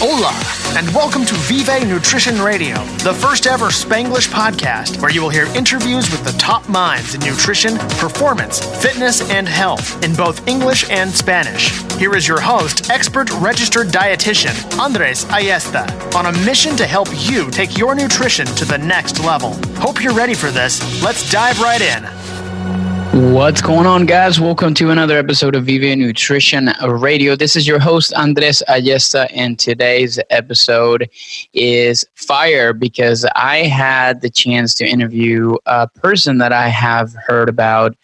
Hola, and welcome to Vive Nutrition Radio, the first ever Spanglish podcast where you will hear interviews with the top minds in nutrition, performance, fitness, and health in both English and Spanish. Here is your host, expert registered dietitian, Andres Ayesta, on a mission to help you take your nutrition to the next level. Hope you're ready for this. Let's dive right in. What's going on, guys? Welcome to another episode of Vive Nutrition Radio. This is your host, Andres Ayesta, and today's episode is fire because I had the chance to interview a person that I have heard about.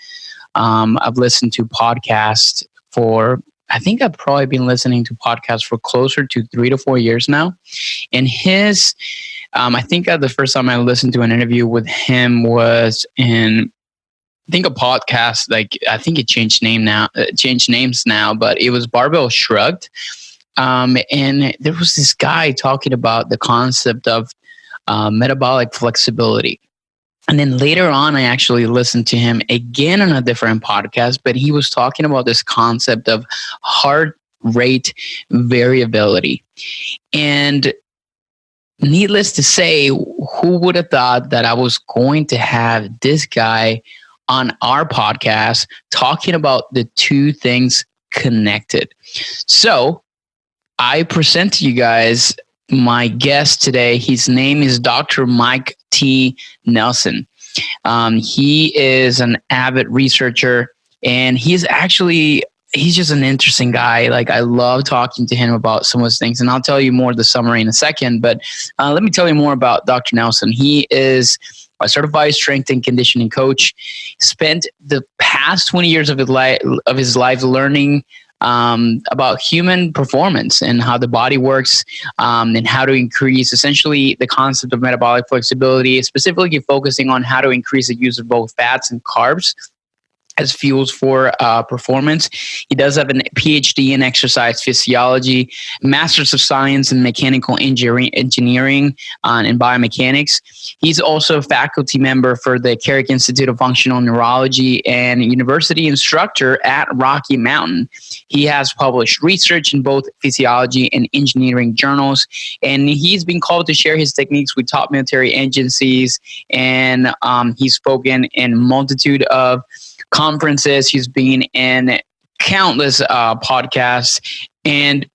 I've listened to podcasts for, I think I've probably been listening to podcasts for closer to 3 to 4 years now. And I think the first time I listened to an interview with him was in, I think a podcast, I think it changed names now, but it was Barbell Shrugged. And there was this guy talking about the concept of metabolic flexibility. And then later on, I actually listened to him again on a different podcast, but he was talking about this concept of heart rate variability. And needless to say, who would have thought that I was going to have this guy on our podcast talking about the two things connected? So I present to you guys my guest today. His name is Dr. Mike T. Nelson. He is an avid researcher, and he's just an interesting guy. I love talking to him about some of those things, and I'll tell you more of the summary in a second. But let me tell you more about Dr. Nelson. He is a certified strength and conditioning coach. Spent the past 20 years of his life learning about human performance and how the body works, and how to increase essentially the concept of metabolic flexibility, specifically focusing on how to increase the use of both fats and carbs as fuels for performance. He does have a PhD in exercise physiology, Masters of Science in mechanical engineering and biomechanics. He's also a faculty member for the Caloric Institute of Functional Neurology and university instructor at Rocky Mountain. He has published research in both physiology and engineering journals, and he's been called to share his techniques with top military agencies, and he's spoken in multitude of conferences. He's been in countless podcasts, and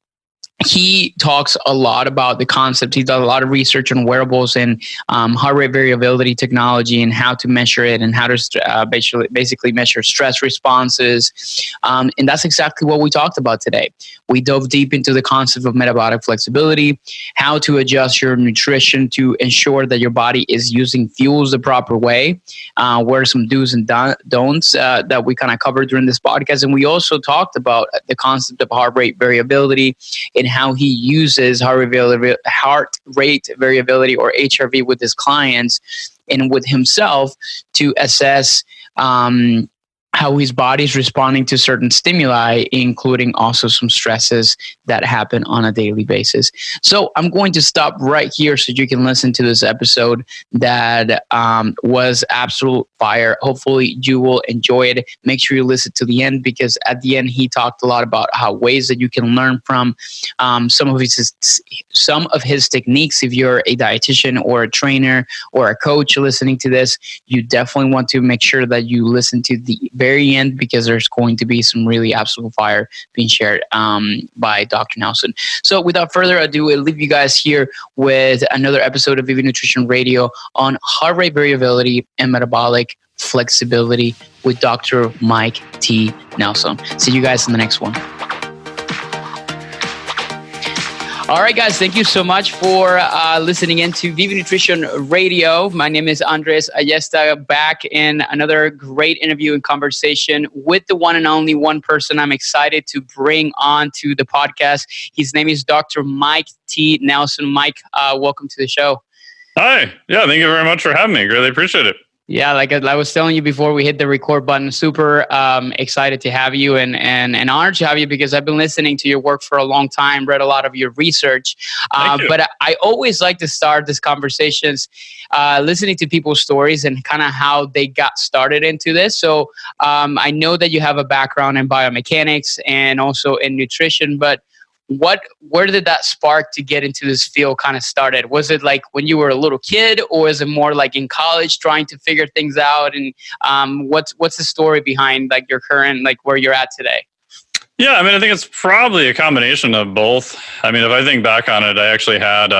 he talks a lot about the concept. He's done a lot of research on wearables and heart rate variability technology and how to measure it and how to basically measure stress responses. And that's exactly what we talked about today. We dove deep into the concept of metabolic flexibility, how to adjust your nutrition to ensure that your body is using fuels the proper way, what are some do's and don'ts that we kind of covered during this podcast. And we also talked about the concept of heart rate variability and how he uses heart rate variability or HRV with his clients and with himself to assess how his body is responding to certain stimuli, including also some stresses that happen on a daily basis. So I'm going to stop right here so you can listen to this episode that was absolute fire. Hopefully you will enjoy it. Make sure you listen to the end, because at the end he talked a lot about how ways that you can learn from some of his techniques. If you're a dietitian or a trainer or a coach listening to this, you definitely want to make sure that you listen to the very end, because there's going to be some really absolute fire being shared by Dr. Nelson. So without further ado, I'll leave you guys here with another episode of Vive Nutrition Radio on heart rate variability and metabolic flexibility with Dr. Mike T. Nelson. See you guys in the next one. All right, guys, thank you so much for listening in to Vive Nutrition Radio. My name is Andres Ayesta, back in another great interview and conversation with the one and only one person I'm excited to bring on to the podcast. His name is Dr. Mike T. Nelson. Mike, welcome to the show. Hi. Yeah, thank you very much for having me. Really appreciate it. Yeah, like I was telling you before we hit the record button, super excited to have you and honored to have you, because I've been listening to your work for a long time, read a lot of your research. But I always like to start these conversations listening to people's stories and kind of how they got started into this. So I know that you have a background in biomechanics and also in nutrition, but where did that spark to get into this field kind of started? Was it like when you were a little kid, or is it more like in college trying to figure things out? And what's the story behind like your current, like where you're at today? Yeah, I mean, I think it's probably a combination of both. I mean, if I think back on it, I actually had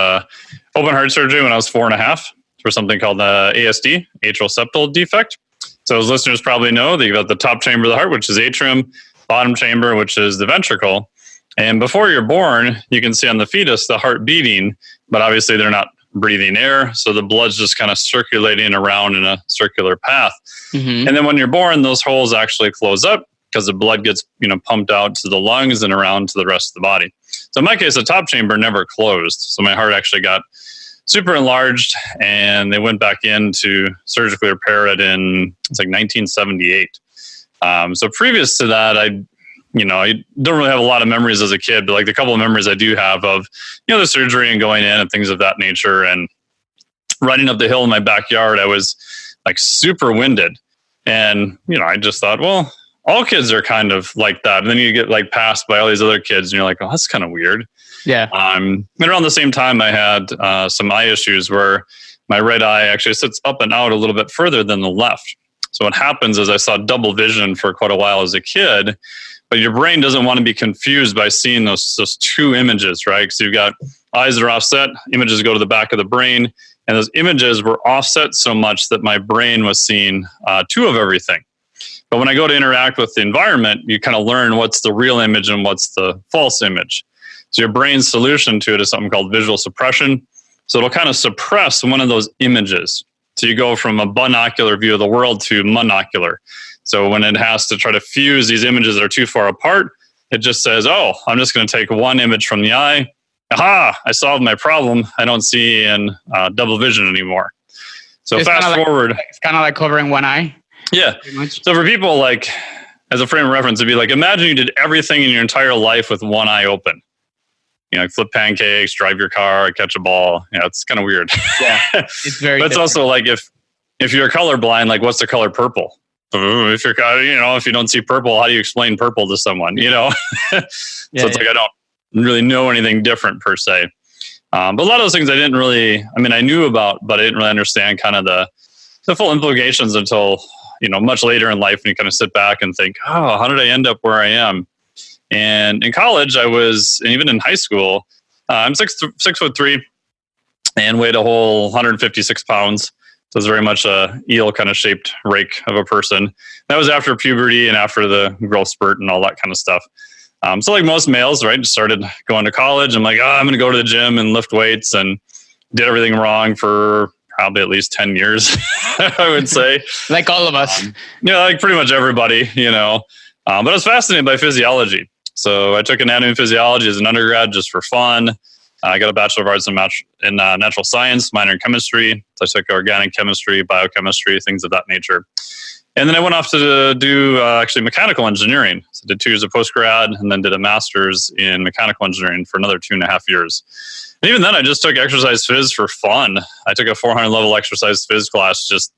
open heart surgery when I was 4.5 for something called ASD, atrial septal defect. So as listeners probably know, you've got the top chamber of the heart, which is atrium, bottom chamber, which is the ventricle. And before you're born, you can see on the fetus the heart beating, but obviously they're not breathing air. So the blood's just kind of circulating around in a circular path. Mm-hmm. And then when you're born, those holes actually close up because the blood gets, pumped out to the lungs and around to the rest of the body. So in my case, the top chamber never closed. So my heart actually got super enlarged, and they went back in to surgically repair it in, it's like 1978. So previous to that, I don't really have a lot of memories as a kid, but like the couple of memories I do have of, the surgery and going in and things of that nature. And riding up the hill in my backyard, I was like super winded. And, I just thought, well, all kids are kind of like that. And then you get like passed by all these other kids and you're like, oh, that's kind of weird. Yeah. And around the same time, I had some eye issues where my right eye actually sits up and out a little bit further than the left. So what happens is I saw double vision for quite a while as a kid, but your brain doesn't want to be confused by seeing those two images, right? Because you've got eyes that are offset, images go to the back of the brain, and those images were offset so much that my brain was seeing two of everything. But when I go to interact with the environment, you kind of learn what's the real image and what's the false image. So your brain's solution to it is something called visual suppression. So it'll kind of suppress one of those images. So you go from a binocular view of the world to monocular. So when it has to try to fuse these images that are too far apart, it just says, oh, I'm just going to take one image from the eye. Aha, I solved my problem. I don't see in double vision anymore. So it's fast forward. It's kind of like covering one eye. Yeah. So for people, like, as a frame of reference, it'd be like, imagine you did everything in your entire life with one eye open. Like flip pancakes, drive your car, catch a ball. It's kind of weird. Yeah, it's very. But it's also like if you're colorblind, like what's the color purple? If you're, if you don't see purple, how do you explain purple to someone? So it's like I don't really know anything different per se. But a lot of those things I didn't really. I mean, I knew about, but I didn't really understand kind of the full implications until much later in life, when you kind of sit back and think, oh, how did I end up where I am? And in college, I was, and even in high school, I'm 6'3" and weighed a whole 156 pounds. So it's very much a eel kind of shaped rake of a person. That was after puberty and after the growth spurt and all that kind of stuff. So like most males, right, just started going to college. I'm like, I'm going to go to the gym and lift weights, and did everything wrong for probably at least 10 years, I would say. Like all of us. Like pretty much everybody, But I was fascinated by physiology. So I took anatomy and physiology as an undergrad just for fun. I got a Bachelor of Arts in natural science, minor in chemistry. So I took organic chemistry, biochemistry, things of that nature. And then I went off to do actually mechanical engineering. So I did 2 years of postgrad and then did a master's in mechanical engineering for another 2.5 years. And even then, I just took exercise phys for fun. I took a 400 level exercise phys class, just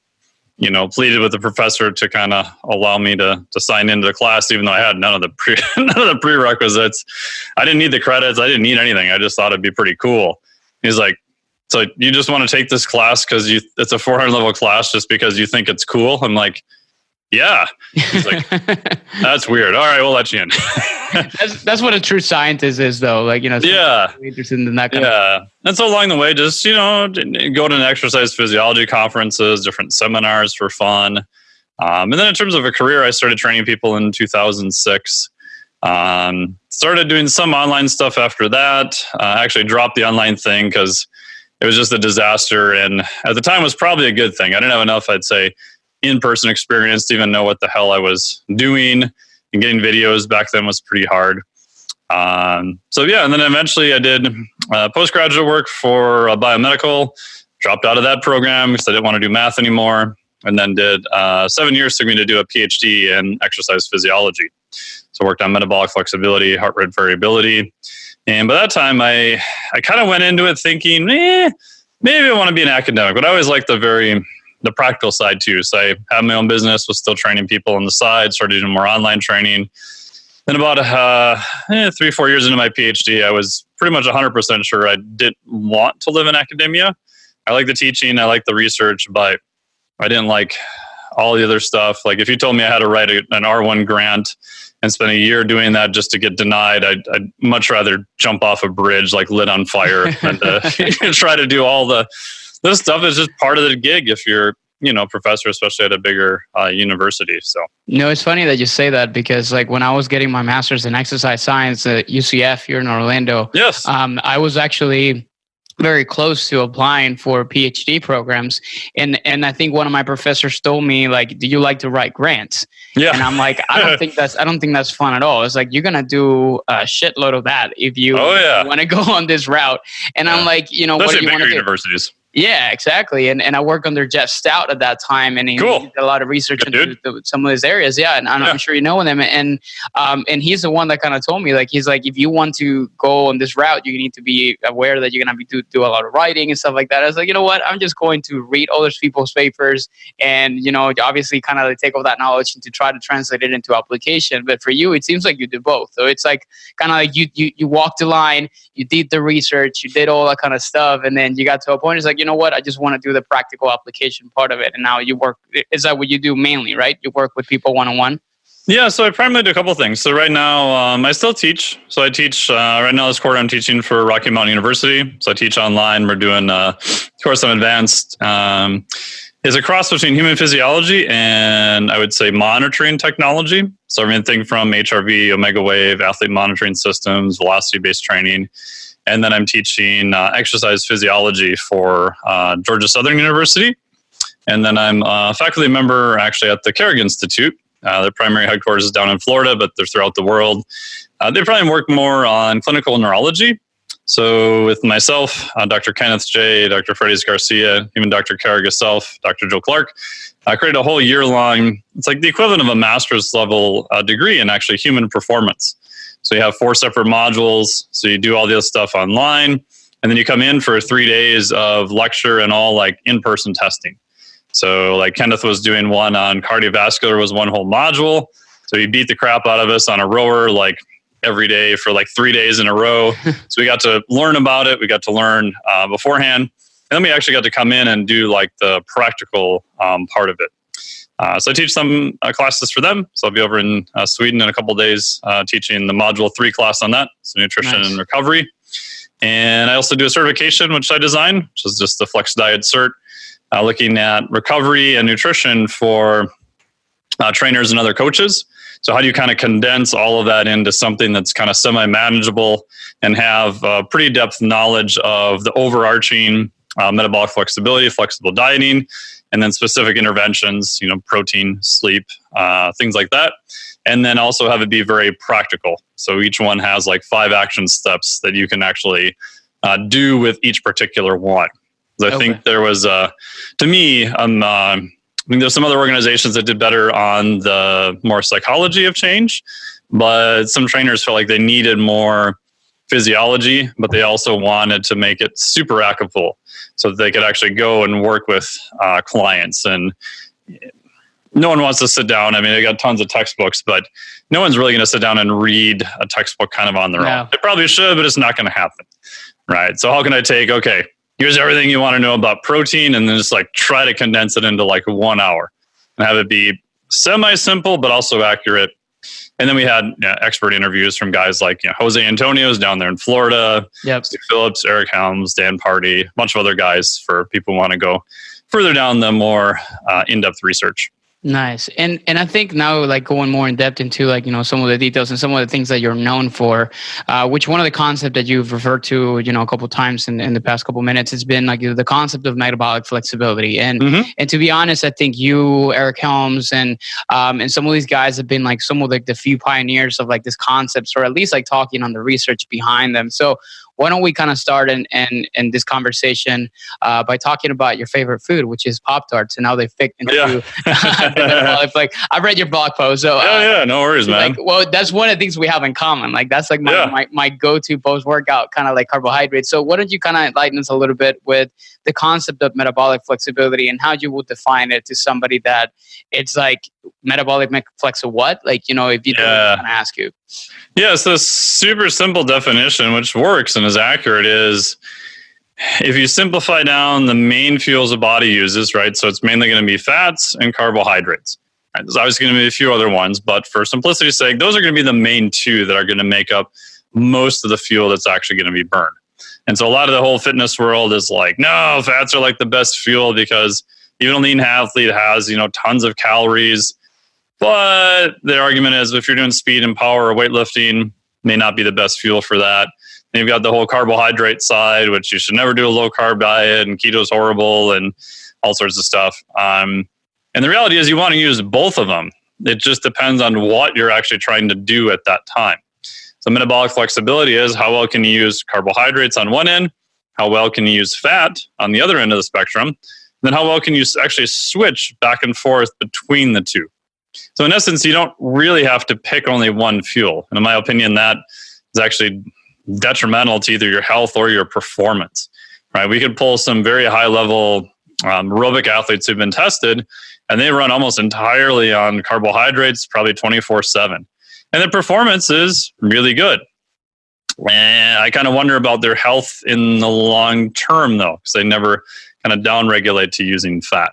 pleaded with the professor to kind of allow me to sign into the class, even though I had none of the prerequisites. I didn't need the credits. I didn't need anything. I just thought it'd be pretty cool. He's like, so you just want to take this class because it's a 400 level class just because you think it's cool? I'm like, yeah. He's like, that's weird. All right, we'll let you in. that's what a true scientist is, though. Like, yeah, interested in that kind of. And so along the way, just go to exercise physiology conferences, different seminars for fun. And then in terms of a career, I started training people in 2006. Started doing some online stuff after that. Actually dropped the online thing because it was just a disaster, and at the time was probably a good thing. I didn't have enough, I'd say, in-person experience to even know what the hell I was doing, and getting videos back then was pretty hard. And then eventually I did postgraduate work for Biomechanics, dropped out of that program because I didn't want to do math anymore, and then did 7 years took me to do a PhD in exercise physiology. So I worked on metabolic flexibility, heart rate variability. And by that time, I kind of went into it thinking, maybe I want to be an academic, but I always liked the practical side too. So I had my own business, was still training people on the side, started doing more online training. Then about 3-4 years into my PhD, I was pretty much 100% sure I didn't want to live in academia. I like the teaching, I like the research, but I didn't like all the other stuff. Like if you told me I had to write an R1 grant and spend a year doing that just to get denied, I'd much rather jump off a bridge like lit on fire than to try to do all this stuff. Is just part of the gig if you're professor, especially at a bigger university. So no, it's funny that you say that, because like when I was getting my master's in exercise science at UCF here in Orlando, yes, I was actually very close to applying for PhD programs, and I think one of my professors told me, like, do you like to write grants? Yeah, and I'm like, I don't think that's fun at all. It's like, you're gonna do a shitload of that if you want to go on this route. And I'm like, especially what do you want to do? Universities. Yeah, exactly. And I worked under Jeff Stout at that time, and he did a lot of research into some of these areas. Yeah, and I'm sure you know him. And he's the one that kind of told me, like, he's like, if you want to go on this route, you need to be aware that you're going to do a lot of writing and stuff like that. I was like, you know what? I'm just going to read other people's papers and, obviously kind of take all that knowledge and to try to translate it into application. But for you, it seems like you do both. So it's like kind of like you walked the line, you did the research, you did all that kind of stuff, and then you got to a point, it's like, you know what? I just want to do the practical application part of it. And now you work, is that what you do mainly, right? You work with people one-on-one? Yeah, so I primarily do a couple of things. So right now, I still teach. So I teach, right now this quarter I'm teaching for Rocky Mountain University. So I teach online. We're doing a course on advanced. Is a cross between human physiology and I would say monitoring technology. So everything from HRV, omega wave, athlete monitoring systems, velocity-based training. And then I'm teaching exercise physiology for Georgia Southern University. And then I'm a faculty member actually at the Carrick Institute. Their primary headquarters is down in Florida, but they're throughout the world. They probably work more on clinical neurology. So with myself, Dr. Kenneth J., Dr. Freddy Garcia, even Dr. Carrick herself, Dr. Joe Clark, I created a whole year-long, it's like the equivalent of a master's level degree in actually human performance. So you have 4 separate modules. So you do all this stuff online, and then you come in for 3 days of lecture and all like in-person testing. So like Kenneth was doing one on cardiovascular, was one whole module. So he beat the crap out of us on a rower like every day for like 3 days in a row. So we got to learn about it. We got to learn beforehand. And then we actually got to come in and do like the practical part of it. So I teach some classes for them. So I'll be over in Sweden in a couple of days teaching the Module 3 class on that. So nutrition and recovery. And I also do a certification, which I designed, which is just the Flex Diet Cert, looking at recovery and nutrition for trainers and other coaches. So how do you kind of condense all of that into something that's kind of semi-manageable and have pretty depth knowledge of the overarching metabolic flexibility, flexible dieting, and then specific interventions, protein, sleep, things like that. And then also have it be very practical. So each one has like 5 action steps that you can actually do with each particular one. I think there was, to me, there's some other organizations that did better on the more psychology of change, but some trainers felt like they needed more physiology, but they also wanted to make it super applicable so that they could actually go and work with clients. And no one wants to sit down. I mean, they got tons of textbooks, but no one's really going to sit down and read a textbook kind of on their own. They probably should, but it's not going to happen. Right. So how can I take, here's everything you want to know about protein, and then just like try to condense it into like 1 hour and have it be semi-simple, but also accurate. And then we had expert interviews from guys like Jose Antonio's down there in Florida, Steve Phillips, Eric Helms, Dan Party, a bunch of other guys for people who want to go further down the more in-depth research. Nice. And I think now, like, going more in depth into like, some of the details and some of the things that you're known for, which one of the concepts that you've referred to, a couple of times in the past couple of minutes, has been like the concept of metabolic flexibility. And and to be honest, I think you, Eric Helms, and some of these guys have been like some of like the few pioneers of like this concepts, or at least like talking on the research behind them. So why don't we kind of start in this conversation by talking about your favorite food, which is Pop-Tarts, and how they fit into like I've read your blog post. So no worries, man. That's one of the things we have in common. Like that's like my go-to post-workout kind of like carbohydrates. So why don't you kind of enlighten us a little bit with the concept of metabolic flexibility and how you would define it to somebody that it's like metabolic flex of what? Like, if you don't kind of ask you. Yeah, so the super simple definition, which works and is accurate, is if you simplify down the main fuels the body uses, right? So it's mainly going to be fats and carbohydrates. Right? There's obviously going to be a few other ones, but for simplicity's sake, those are going to be the main two that are going to make up most of the fuel that's actually going to be burned. And so a lot of the whole fitness world is like, no, fats are like the best fuel because even an elite athlete has, tons of calories. But the argument is if you're doing speed and power or weightlifting, may not be the best fuel for that. And you've got the whole carbohydrate side, which you should never do a low carb diet, and keto's horrible and all sorts of stuff. And the reality is you want to use both of them. It just depends on what you're actually trying to do at that time. So metabolic flexibility is how well can you use carbohydrates on one end, how well can you use fat on the other end of the spectrum, then how well can you actually switch back and forth between the two. So in essence, you don't really have to pick only one fuel. And in my opinion, that is actually detrimental to either your health or your performance. Right? We could pull some very high level aerobic athletes who've been tested, and they run almost entirely on carbohydrates, probably 24/7. And their performance is really good. And I kind of wonder about their health in the long term, though, because they never kind of downregulate to using fat.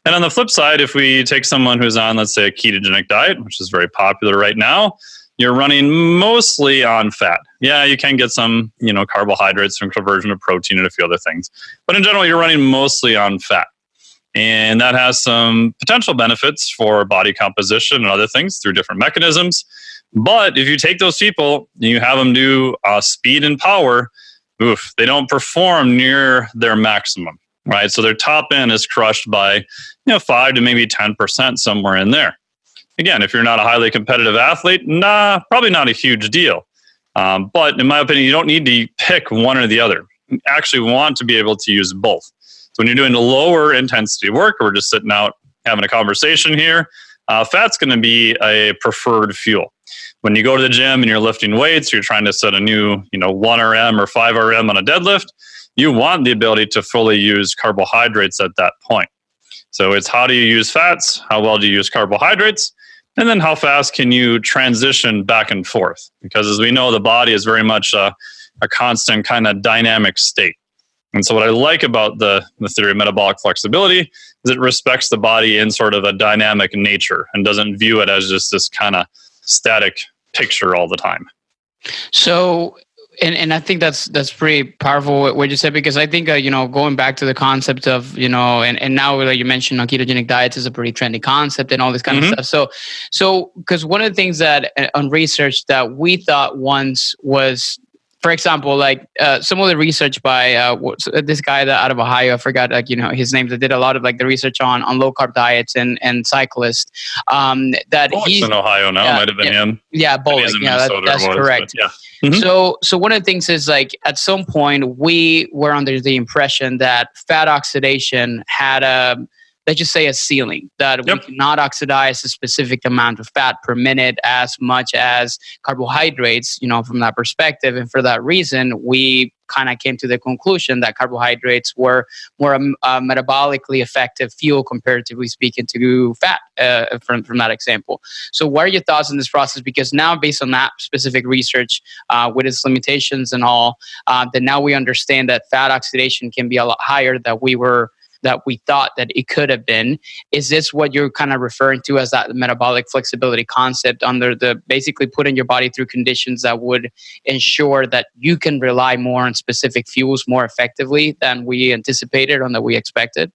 And on the flip side, if we take someone who's on, let's say, a ketogenic diet, which is very popular right now, you're running mostly on fat. Yeah, you can get some, carbohydrates from conversion of protein and a few other things. But in general, you're running mostly on fat. And that has some potential benefits for body composition and other things through different mechanisms. But if you take those people and you have them do speed and power, they don't perform near their maximum, right? So their top end is crushed by 5 to maybe 10% somewhere in there. Again, if you're not a highly competitive athlete, probably not a huge deal. But in my opinion, you don't need to pick one or the other. You actually want to be able to use both. So when you're doing the lower intensity work, we're just sitting out having a conversation here, fat's going to be a preferred fuel. When you go to the gym and you're lifting weights, you're trying to set a new 1 RM or 5 RM on a deadlift, you want the ability to fully use carbohydrates at that point. So it's how do you use fats? How well do you use carbohydrates? And then how fast can you transition back and forth? Because as we know, the body is very much a constant kind of dynamic state. And so what I like about the theory of metabolic flexibility is it respects the body in sort of a dynamic nature and doesn't view it as just this kind of static picture all the time. So, and I think that's pretty powerful what you said, because I think, going back to the concept of, and now like you mentioned, ketogenic diets is a pretty trendy concept and all this kind of stuff. So, because one of the things that on research that we thought once was, for example, like some of the research by this guy that out of Ohio, I forgot his name, that did a lot of like the research on low carb diets and cyclists. That he's in Ohio now, might have been him. Yeah, Bullock. Yeah, that's correct. But, yeah. Mm-hmm. So one of the things is like at some point we were under the impression that fat oxidation had let's just say a ceiling, that we cannot oxidize a specific amount of fat per minute as much as carbohydrates, from that perspective. And for that reason, we kind of came to the conclusion that carbohydrates were more metabolically effective fuel, comparatively speaking, to fat from that example. So what are your thoughts on this process? Because now, based on that specific research, with its limitations and all, that now we understand that fat oxidation can be a lot higher than we thought that it could have been. Is this what you're kind of referring to as that metabolic flexibility concept, under the basically putting your body through conditions that would ensure that you can rely more on specific fuels more effectively than we anticipated or that we expected?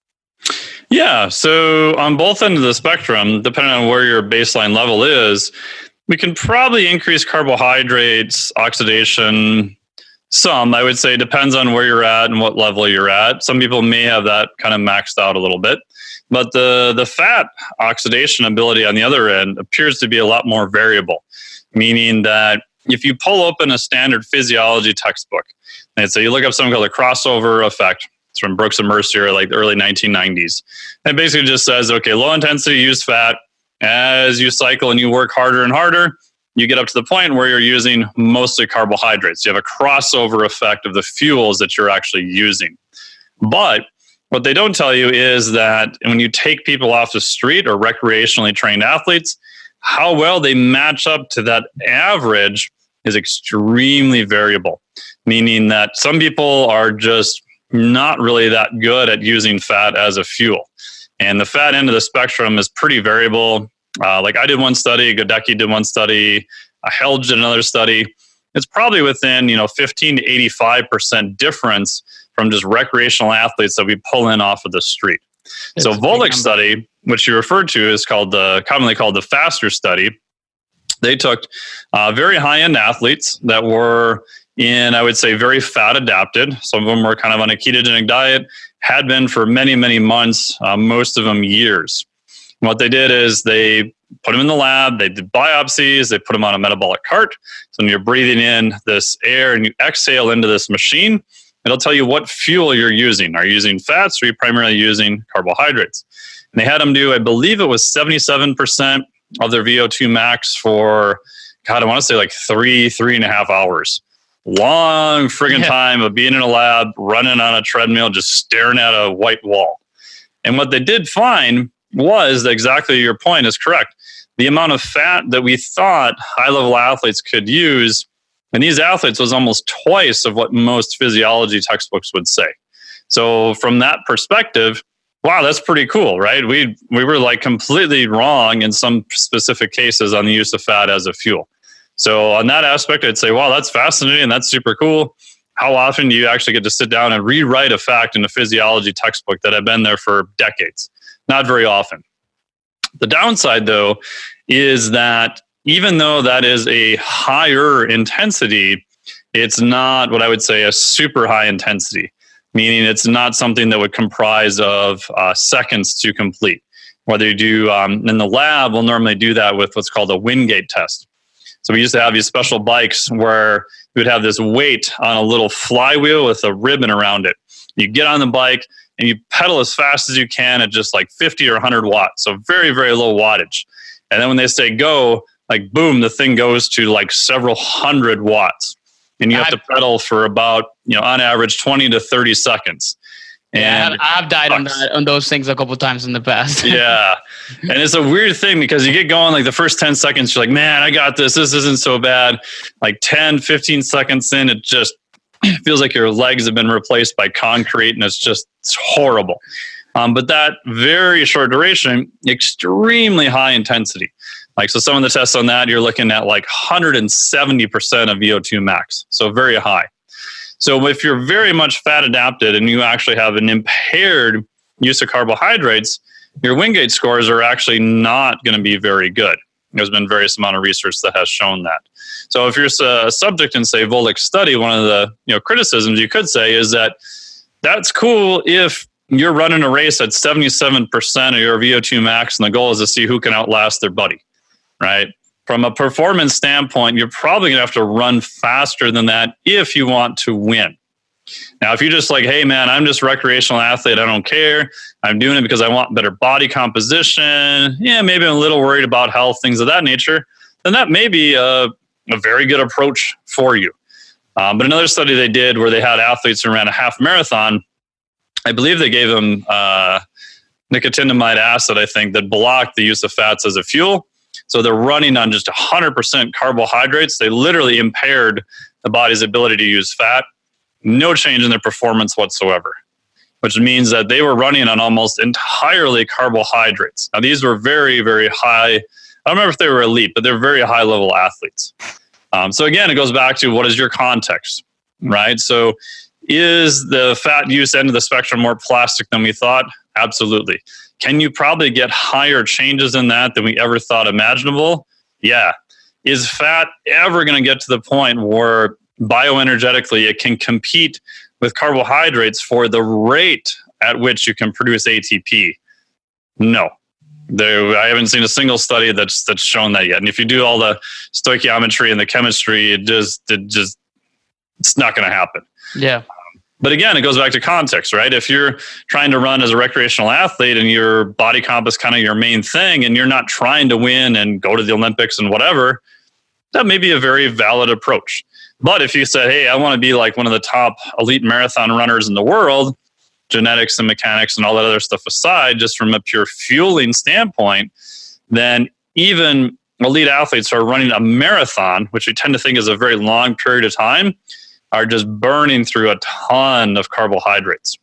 Yeah. So on both ends of the spectrum, depending on where your baseline level is, we can probably increase carbohydrates, oxidation. Some, I would say, depends on where you're at and what level you're at. Some people may have that kind of maxed out a little bit. But the fat oxidation ability on the other end appears to be a lot more variable, meaning that if you pull open a standard physiology textbook, and so you look up something called the crossover effect, it's from Brooks and Mercier, like the early 1990s. And it basically just says, okay, low intensity, use fat. As you cycle and you work harder and harder, you get up to the point where you're using mostly carbohydrates. You have a crossover effect of the fuels that you're actually using. But What they don't tell you is that when you take people off the street or recreationally trained athletes, how well they match up to that average is extremely variable, meaning that some people are just not really that good at using fat as a fuel. And the fat end of the spectrum is pretty variable. Like I did one study, Godecki did one study, Helge did another study. It's probably within 15 to 85% difference from just recreational athletes that we pull in off of the street. So Volek's study, which you referred to, is commonly called the FASTER study. They took very high-end athletes that were in, I would say, very fat adapted. Some of them were kind of on a ketogenic diet, had been for many, many months, most of them years. And what they did is they put them in the lab, they did biopsies, they put them on a metabolic cart. So when you're breathing in this air and you exhale into this machine, it'll tell you what fuel you're using. Are you using fats or are you primarily using carbohydrates? And they had them do, I believe it was 77% of their VO2 max for, I want to say like 3.5 hours. Long friggin' time of being in a lab, running on a treadmill, just staring at a white wall. And what they did find was that exactly your point is correct. The amount of fat that we thought high-level athletes could use, and these athletes, was almost twice of what most physiology textbooks would say. So from that perspective, wow, that's pretty cool, right? We were like completely wrong in some specific cases on the use of fat as a fuel. So on that aspect, I'd say, wow, that's fascinating. That's super cool. How often do you actually get to sit down and rewrite a fact in a physiology textbook that have been there for decades? Not very often. The downside, though, is that even though that is a higher intensity, it's not what I would say a super high intensity, meaning it's not something that would comprise of seconds to complete. Whether you do in the lab, we'll normally do that with what's called a Wingate test. So we used to have these special bikes where you would have this weight on a little flywheel with a ribbon around it. You get on the bike and you pedal as fast as you can at just like 50 or 100 watts. So very, very low wattage. And then when they say go, like boom, the thing goes to like several hundred watts. And you have to pedal for about, on average, 20 to 30 seconds. And I've died on those things a couple times in the past. Yeah. And it's a weird thing because you get going like the first 10 seconds, you're like, man, I got this. This isn't so bad. Like 10, 15 seconds in, it just feels like your legs have been replaced by concrete and it's horrible. But that very short duration, extremely high intensity. Like, so some of the tests on that, you're looking at like 170% of VO2 max. So very high. So if you're very much fat adapted and you actually have an impaired use of carbohydrates, your Wingate scores are actually not going to be very good. There's been various amount of research that has shown that. So if you're a subject in, say, Volek's study, one of the criticisms you could say is that that's cool if you're running a race at 77% of your VO2 max and the goal is to see who can outlast their buddy, right? From a performance standpoint, you're probably going to have to run faster than that if you want to win. Now, if you're just like, hey, man, I'm just a recreational athlete. I don't care. I'm doing it because I want better body composition. Yeah, maybe I'm a little worried about health, things of that nature. Then that may be a very good approach for you. But another study they did where they had athletes who ran a half marathon, I believe they gave them nicotinamide acid, I think, that blocked the use of fats as a fuel. So they're running on just 100% carbohydrates. They literally impaired the body's ability to use fat. No change in their performance whatsoever, which means that they were running on almost entirely carbohydrates. Now, these were very, very high. I don't remember if they were elite, but they're very high-level athletes. So again, it goes back to what is your context, right? So is the fat use end of the spectrum more plastic than we thought? Absolutely. Can you probably get higher changes in that than we ever thought imaginable? Yeah. Is fat ever going to get to the point where bioenergetically it can compete with carbohydrates for the rate at which you can produce ATP? No. I haven't seen a single study that's shown that yet. And if you do all the stoichiometry and the chemistry, it's not going to happen. Yeah. But again, it goes back to context, right? If you're trying to run as a recreational athlete and your body comp is kind of your main thing and you're not trying to win and go to the Olympics and whatever, that may be a very valid approach. But if you said, hey, I want to be like one of the top elite marathon runners in the world, genetics and mechanics and all that other stuff aside, just from a pure fueling standpoint, then even elite athletes who are running a marathon, which we tend to think is a very long period of time, are just burning through a ton of carbohydrates.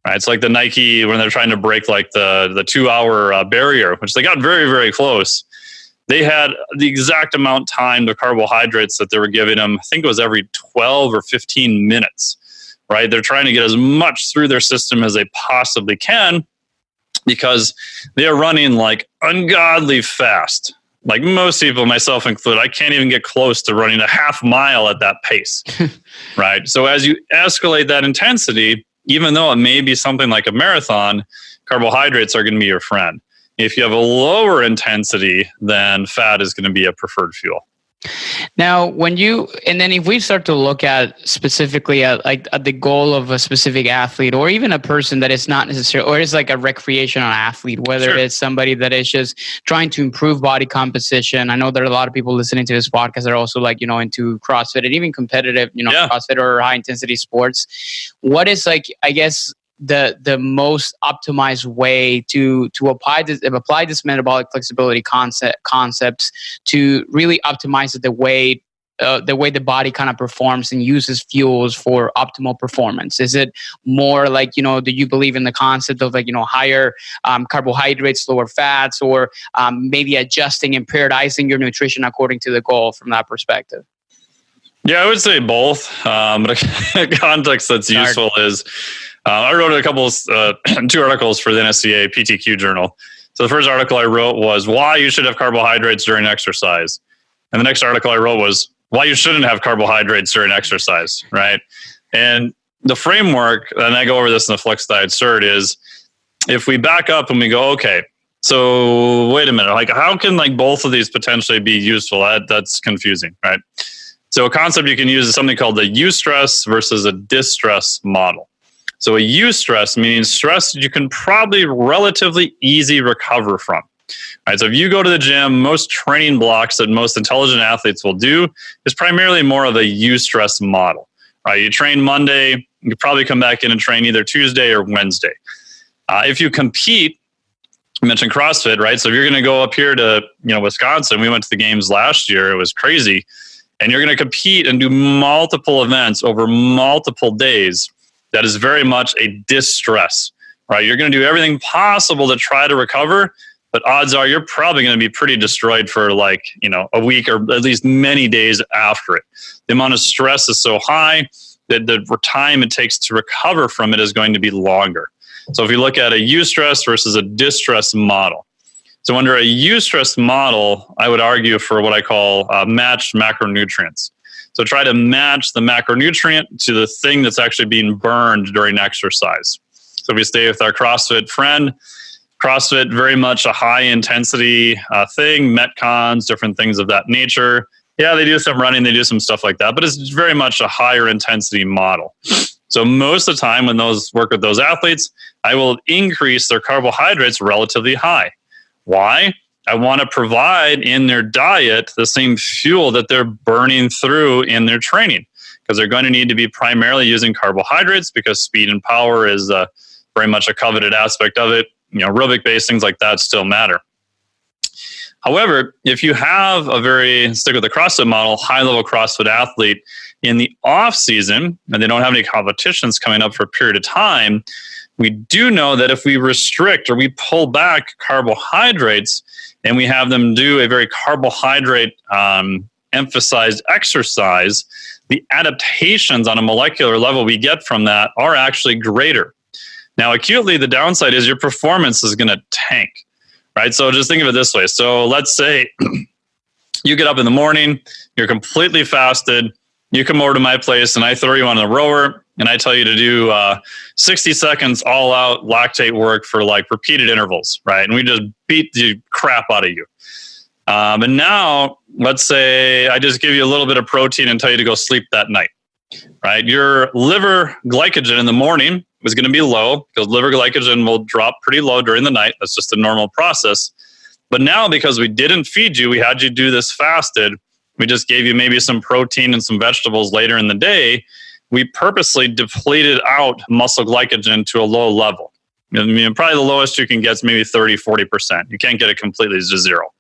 Right? It's like the Nike when they're trying to break like the 2-hour barrier, which they got very, very close. They had the exact amount of time the carbohydrates that they were giving them. I think it was every 12 or 15 minutes, right? They're trying to get as much through their system as they possibly can because they are running like ungodly fast. Like most people, myself included, I can't even get close to running a half mile at that pace, right? So as you escalate that intensity, even though it may be something like a marathon, carbohydrates are going to be your friend. If you have a lower intensity, then fat is going to be a preferred fuel. Now, if we start to look at specifically at the goal of a specific athlete, or even a person that is not necessarily, or is like a recreational athlete, whether it's somebody that is just trying to improve body composition. I know there are a lot of people listening to this podcast that are also into CrossFit and even competitive, CrossFit or high intensity sports. What is the most optimized way to apply this metabolic flexibility concepts to really optimize the way the body kind of performs and uses fuels for optimal performance? Is it more do you believe in the concept of higher carbohydrates, lower fats, or maybe adjusting and periodizing your nutrition according to the goal from that perspective? Yeah, I would say both. But a context that's useful is I wrote two articles for the NSCA PTQ journal. So the first article I wrote was why you should have carbohydrates during exercise. And the next article I wrote was why you shouldn't have carbohydrates during exercise, right? And the framework, and I go over this in the Flex Diet Cert, is if we back up and we go, okay, so wait a minute, how can both of these potentially be useful? That's confusing, right? So a concept you can use is something called the eustress versus a distress model. So a eustress means stress you can probably relatively easy recover from. Right, so if you go to the gym, most training blocks that most intelligent athletes will do is primarily more of a eustress model. Right, you train Monday, you probably come back in and train either Tuesday or Wednesday. If you compete, you mentioned CrossFit, right? So if you're going to go up here to Wisconsin, we went to the games last year, it was crazy, and you're going to compete and do multiple events over multiple days. That is very much a distress, right? You're going to do everything possible to try to recover, but odds are you're probably going to be pretty destroyed for a week or at least many days after it. The amount of stress is so high that the time it takes to recover from it is going to be longer. So if you look at a eustress versus a distress model. So under a eustress model, I would argue for what I call matched macronutrients. So try to match the macronutrient to the thing that's actually being burned during exercise. So if we stay with our CrossFit friend, CrossFit, very much a high intensity thing, Metcons, different things of that nature. Yeah, they do some running, they do some stuff like that, but it's very much a higher intensity model. So most of the time when those work with those athletes, I will increase their carbohydrates relatively high. Why? I want to provide in their diet the same fuel that they're burning through in their training, because they're going to need to be primarily using carbohydrates because speed and power is very much a coveted aspect of it. Aerobic-based things like that still matter. However, if you have stick with the CrossFit model, high-level CrossFit athlete in the off-season, and they don't have any competitions coming up for a period of time, we do know that if we restrict or we pull back carbohydrates and we have them do a very carbohydrate emphasized exercise, the adaptations on a molecular level we get from that are actually greater. Now, acutely, the downside is your performance is going to tank, right? So just think of it this way. So let's say you get up in the morning, you're completely fasted, you come over to my place and I throw you on a rower and I tell you to do 60 seconds all out lactate work for repeated intervals, right? And we just beat the crap out of you. But now, let's say I just give you a little bit of protein and tell you to go sleep that night, right? Your liver glycogen in the morning is going to be low because liver glycogen will drop pretty low during the night. That's just a normal process. But now, because we didn't feed you, we had you do this fasted, we just gave you maybe some protein and some vegetables later in the day. we purposely depleted out muscle glycogen to a low level. I mean, probably the lowest you can get is maybe 30, 40%. You can't get it completely to zero.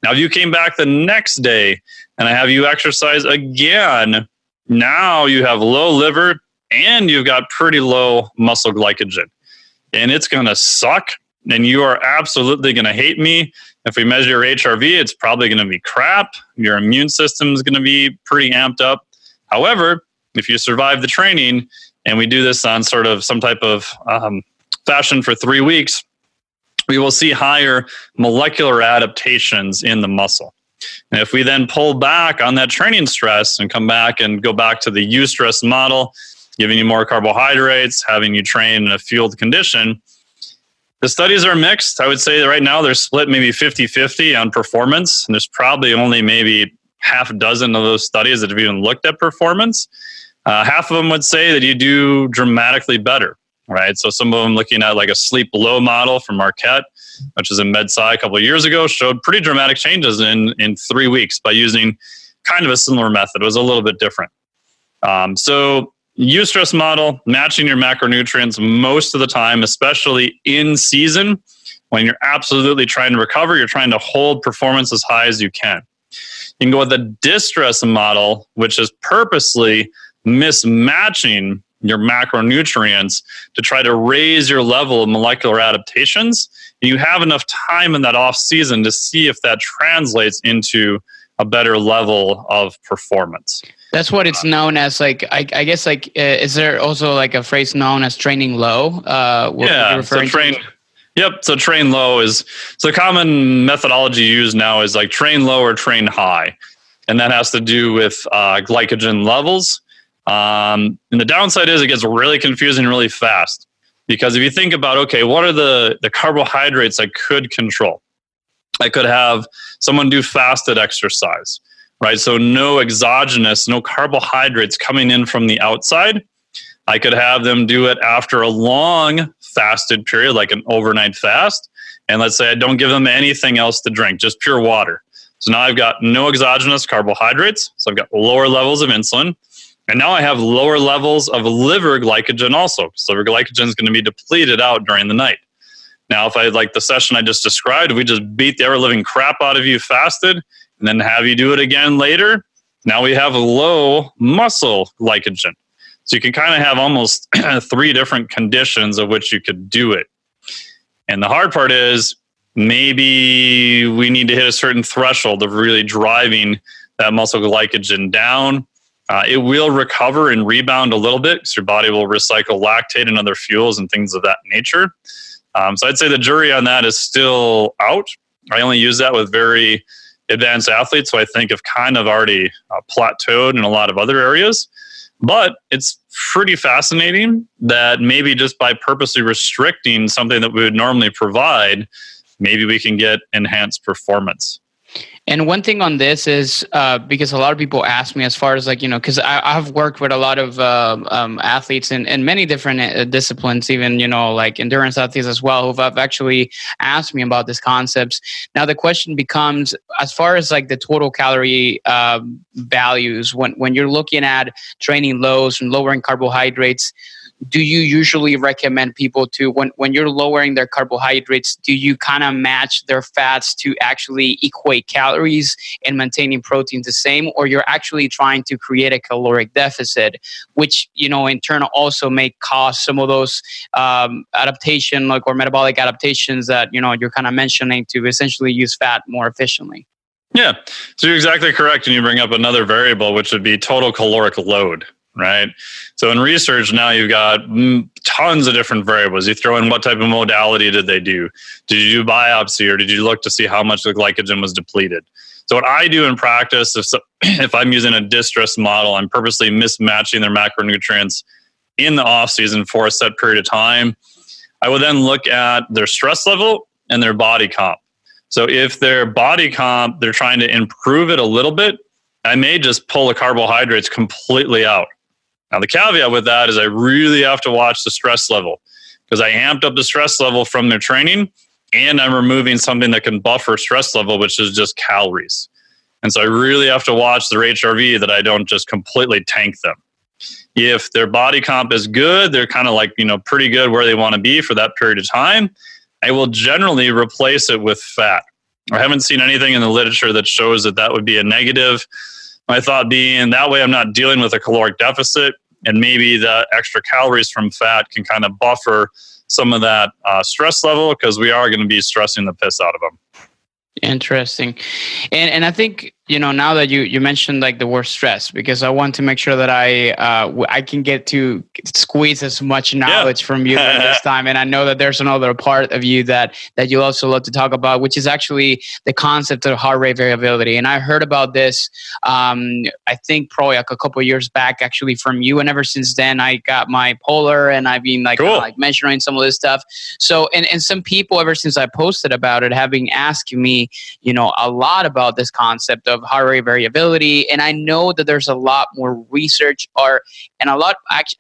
Now, if you came back the next day and I have you exercise again, now you have low liver and you've got pretty low muscle glycogen. And it's going to suck, and you are absolutely going to hate me. If we measure your HRV, it's probably going to be crap. Your immune system is going to be pretty amped up. However, if you survive the training, and we do this on sort of some type of fashion for 3 weeks, we will see higher molecular adaptations in the muscle. And if we then pull back on that training stress and come back and go back to the eustress model, giving you more carbohydrates, having you train in a fueled condition, the studies are mixed. I would say that right now they're split maybe 50-50 on performance. And there's probably only maybe half a dozen of those studies that have even looked at performance. Half of them would say that you do dramatically better, right? So some of them looking at like a sleep low model from Marquette, which is in MedSci a couple of years ago, showed pretty dramatic changes in 3 weeks by using kind of a similar method. It was a little bit different. So eustress model, matching your macronutrients most of the time, especially in season, when you're absolutely trying to recover, you're trying to hold performance as high as you can. You can go with a distress model, which is purposely mismatching your macronutrients to try to raise your level of molecular adaptations. And you have enough time in that off season to see if that translates into a better level of performance. That's what it's known as. Like, I guess, like, is there also like a phrase known as training low? So train low is, so common methodology used now is like train low or train high. And that has to do with glycogen levels. And the downside is it gets really confusing really fast. Because if you think about, okay, what are the carbohydrates I could control? I could have someone do fasted exercise, right? So no exogenous, no carbohydrates coming in from the outside. I could have them do it after a long fasted period, like an overnight fast. And let's say I don't give them anything else to drink, just pure water. So now I've got no exogenous carbohydrates. So I've got lower levels of insulin. And now I have lower levels of liver glycogen also. So liver glycogen is going to be depleted out during the night. Now, if I had like the session I just described, we just beat the ever-living crap out of you fasted and then have you do it again later, now we have low muscle glycogen. So you can kind of have almost 3 different conditions of which you could do it. And the hard part is maybe we need to hit a certain threshold of really driving that muscle glycogen down. It will recover and rebound a little bit because your body will recycle lactate and other fuels and things of that nature. So I'd say the jury on that is still out. I only use that with very advanced athletes, so I think have kind of already plateaued in a lot of other areas. But it's pretty fascinating that maybe just by purposely restricting something that we would normally provide, maybe we can get enhanced performance. And one thing on this is because a lot of people ask me as far as like, you know, because I've worked with a lot of athletes in many different disciplines, even, you know, like endurance athletes as well, who have actually asked me about these concepts. Now, the question becomes, as far as like the total calorie values, when you're looking at training lows and lowering carbohydrates, do you usually recommend people to, when you're lowering their carbohydrates, do you kind of match their fats to actually equate calories and maintaining proteins the same, or you're actually trying to create a caloric deficit, which, you know, in turn also may cause some of those adaptation, like, or metabolic adaptations that, you know, you're kind of mentioning to essentially use fat more efficiently? Yeah, so you're exactly correct. And you bring up another variable, which would be total caloric load. Right. So in research now you've got tons of different variables. You throw in what type of modality did they do? Did you do biopsy, or did you look to see how much the glycogen was depleted? So what I do in practice, if I'm using a distress model, I'm purposely mismatching their macronutrients in the off season for a set period of time. I will then look at their stress level and their body comp. So if their body comp, they're trying to improve it a little bit, I may just pull the carbohydrates completely out. Now, the caveat with that is I really have to watch the stress level, because I amped up the stress level from their training and I'm removing something that can buffer stress level, which is just calories. And so I really have to watch their HRV that I don't just completely tank them. If their body comp is good, they're kind of like, pretty good where they want to be for that period of time, I will generally replace it with fat. I haven't seen anything in the literature that shows that would be a negative. My thought being that way I'm not dealing with a caloric deficit, and maybe the extra calories from fat can kind of buffer some of that stress level, because we are going to be stressing the piss out of them. Interesting. And I think, now that you mentioned like the word stress, because I want to make sure that I can get to squeeze as much knowledge from you at this time. And I know that there's another part of you that you also love to talk about, which is actually the concept of heart rate variability. And I heard about this, I think probably like a couple of years back, actually, from you. And ever since then, I got my Polar, and I've been like measuring some of this stuff. So, and some people, ever since I posted about it, have been asking me, a lot about this concept of heart rate variability. And I know that there's a lot more research I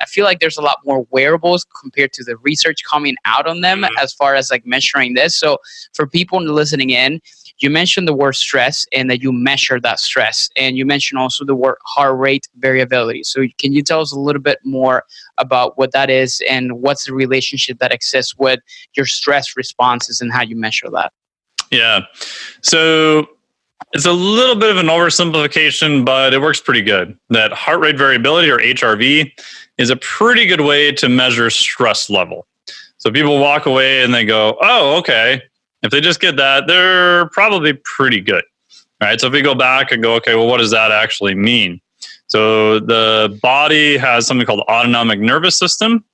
feel like there's a lot more wearables compared to the research coming out on them as far as like measuring this. So for people listening in, you mentioned the word stress and that you measure that stress. And you mentioned also the word heart rate variability. So can you tell us a little bit more about what that is and what's the relationship that exists with your stress responses and how you measure that? Yeah. So it's a little bit of an oversimplification, but it works pretty good. That heart rate variability, or HRV, is a pretty good way to measure stress level. So people walk away and they go, oh, okay. If they just get that, they're probably pretty good. All right. So if we go back and go, okay, well, what does that actually mean? So the body has something called autonomic nervous system,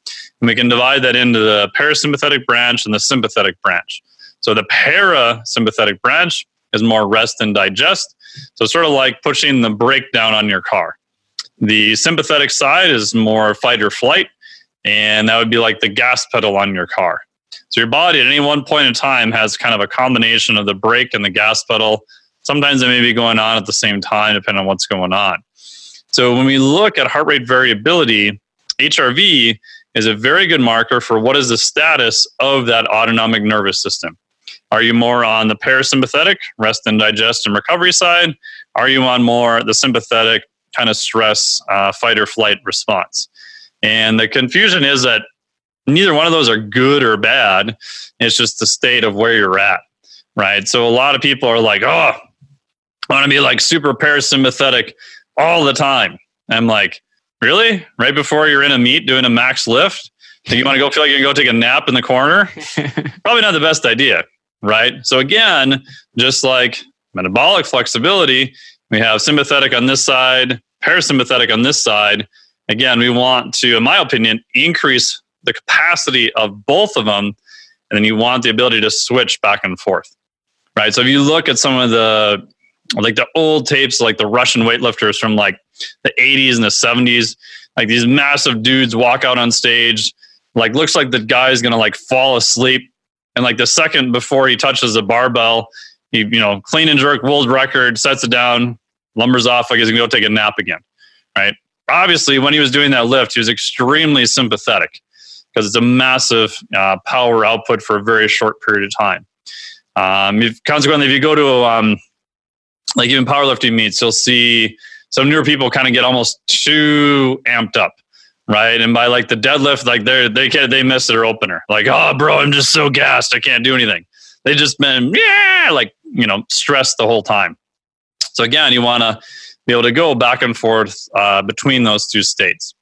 and we can divide that into the parasympathetic branch and the sympathetic branch. So the parasympathetic branch is more rest and digest. So it's sort of like pushing the brake down on your car. The sympathetic side is more fight or flight, and that would be like the gas pedal on your car. So your body at any one point in time has kind of a combination of the brake and the gas pedal. Sometimes it may be going on at the same time, depending on what's going on. So when we look at heart rate variability, HRV is a very good marker for what is the status of that autonomic nervous system. Are you more on the parasympathetic, rest and digest and recovery side? Are you on more the sympathetic kind of stress, fight or flight response? And the confusion is that neither one of those are good or bad. It's just the state of where you're at, right? So a lot of people are like, oh, I want to be like super parasympathetic all the time. I'm like, really? Right before you're in a meet doing a max lift? Do you want to go feel like you can go take a nap in the corner? Probably not the best idea. Right. So again, just like metabolic flexibility, we have sympathetic on this side, parasympathetic on this side. Again, we want to, in my opinion, increase the capacity of both of them. And then you want the ability to switch back and forth. Right. So if you look at some of the old tapes, like the Russian weightlifters from like the 80s and the 70s, like these massive dudes walk out on stage, like looks like the guy's going to like fall asleep. And like the second before he touches the barbell, he, clean and jerk world record, sets it down, lumbers off like he's going to go take a nap again, right? Obviously, when he was doing that lift, he was extremely sympathetic because it's a massive power output for a very short period of time. Consequently, if you go to like even powerlifting meets, you'll see some newer people kind of get almost too amped up. Right. And by like the deadlift, like they miss their opener. Like, oh, bro, I'm just so gassed. I can't do anything. They just been, stressed the whole time. So again, you want to be able to go back and forth between those two states.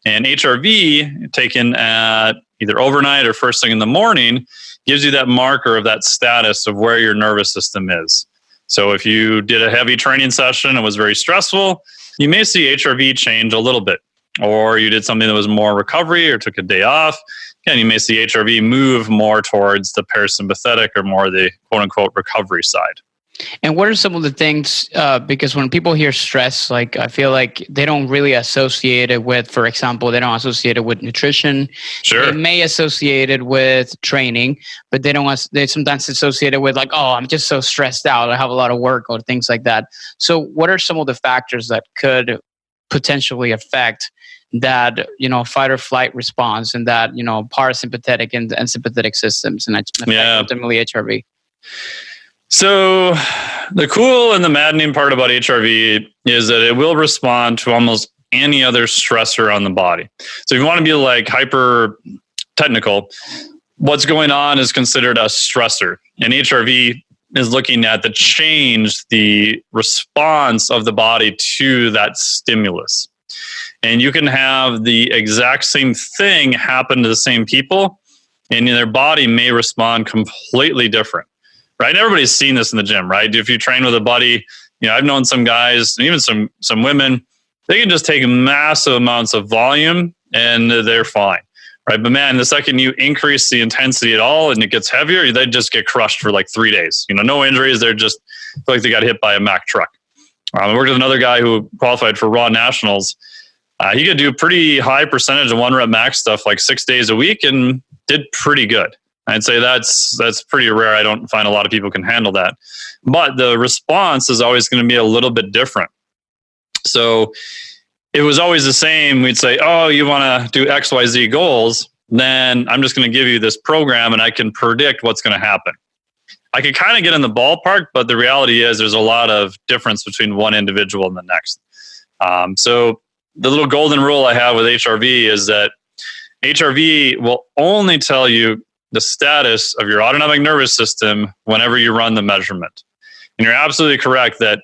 And HRV taken at either overnight or first thing in the morning gives you that marker of that status of where your nervous system is. So if you did a heavy training session, it was very stressful, you may see HRV change a little bit. Or you did something that was more recovery or took a day off, again, you may see HRV move more towards the parasympathetic or more the quote-unquote recovery side. And what are some of the things, because when people hear stress, like I feel like they don't really associate it with, for example, they don't associate it with nutrition. Sure. They may associate it with training, but they sometimes associate it with like, oh, I'm just so stressed out. I have a lot of work or things like that. So what are some of the factors that could potentially affect that, fight or flight response and that, parasympathetic and sympathetic systems and ultimately HRV? So the cool and the maddening part about HRV is that it will respond to almost any other stressor on the body. So if you want to be like hyper technical, what's going on is considered a stressor. And HRV is looking at the response of the body to that stimulus. And you can have the exact same thing happen to the same people, and their body may respond completely different, right? And everybody's seen this in the gym, right? If you train with a buddy, I've known some guys, and even some women, they can just take massive amounts of volume and they're fine, right? But man, the second you increase the intensity at all and it gets heavier, they just get crushed for like 3 days. No injuries. They're just feel like they got hit by a Mack truck. I worked with another guy who qualified for Raw Nationals. He could do pretty high percentage of 1 rep max stuff like 6 days a week and did pretty good. I'd say that's pretty rare. I don't find a lot of people can handle that. But the response is always going to be a little bit different. So it was always the same. We'd say, oh, you want to do XYZ goals, then I'm just going to give you this program and I can predict what's going to happen. I could kind of get in the ballpark, but the reality is there's a lot of difference between one individual and the next. So the little golden rule I have with HRV is that HRV will only tell you the status of your autonomic nervous system whenever you run the measurement. And you're absolutely correct that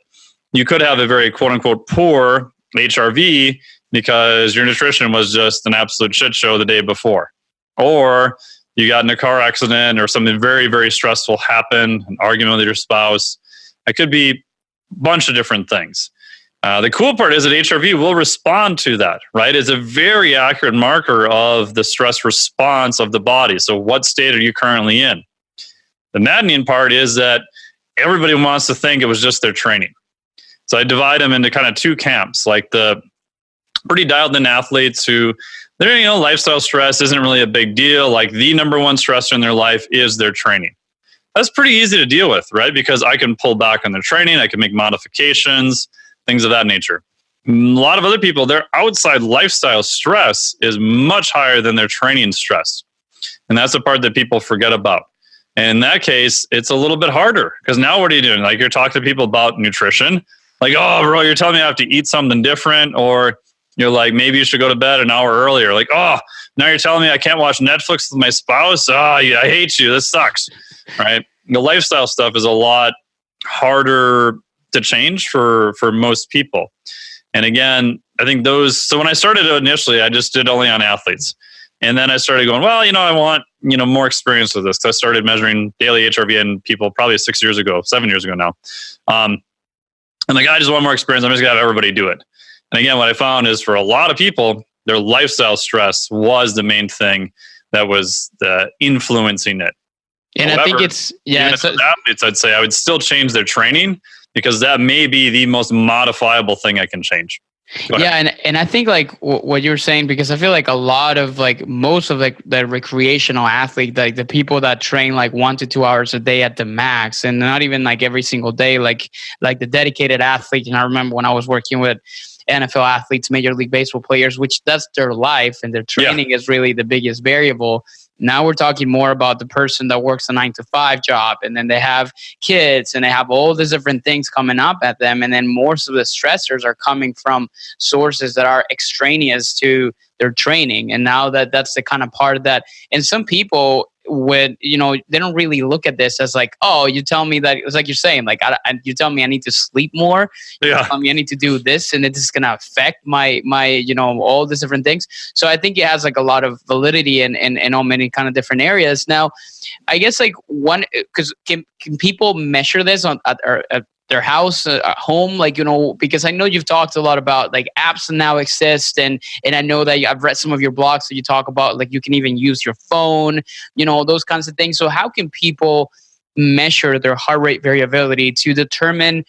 you could have a very quote unquote poor HRV because your nutrition was just an absolute shit show the day before. Or you got in a car accident or something very, very stressful happened, an argument with your spouse. It could be a bunch of different things. The cool part is that HRV will respond to that, right? It's a very accurate marker of the stress response of the body. So what state are you currently in? The maddening part is that everybody wants to think it was just their training. So I divide them into kind of 2 camps, like the pretty dialed in athletes who, lifestyle stress isn't really a big deal. Like the number one stressor in their life is their training. That's pretty easy to deal with, right? Because I can pull back on their training. I can make modifications, things of that nature. A lot of other people, their outside lifestyle stress is much higher than their training stress. And that's the part that people forget about. And in that case, it's a little bit harder because now what are you doing? Like you're talking to people about nutrition. Like, oh, bro, you're telling me I have to eat something different, or you're like, maybe you should go to bed an hour earlier. Like, oh, now you're telling me I can't watch Netflix with my spouse. Oh, yeah, I hate you. This sucks, right? The lifestyle stuff is a lot harder to change for most people. And again, I think so when I started initially, I just did only on athletes. And then I started going, well, I want, more experience with this. So I started measuring daily HRV in people probably 7 years ago now. And like, I just want more experience. I'm just going to have everybody do it. And again, what I found is for a lot of people, their lifestyle stress was the main thing that was influencing it. And however, I think it's athletes, I'd say I would still change their training because that may be the most modifiable thing I can change. Yeah, and I think like what you're saying, because I feel like a lot of like most of like the recreational athlete, like the people that train like 1 to 2 hours a day at the max, and not even like every single day, like the dedicated athlete. And I remember when I was working with NFL athletes, Major League Baseball players, which that's their life and their training is really the biggest variable. Now we're talking more about the person that works a 9-to-5 job, and then they have kids and they have all these different things coming up at them. And then most of the stressors are coming from sources that are extraneous to their training. And now that's the kind of part that, and some people would, they don't really look at this as like, oh, you tell me that, it's like you're saying, like, you tell me I need to sleep more. You tell me I need to do this, and it's going to affect my, all these different things. So I think it has like a lot of validity in all many kind of different areas. Now, I guess like because can people measure this at their house, at home, like, because I know you've talked a lot about like apps now exist, and I know that I've read some of your blogs that you talk about, like you can even use your phone, those kinds of things. So how can people measure their heart rate variability to determine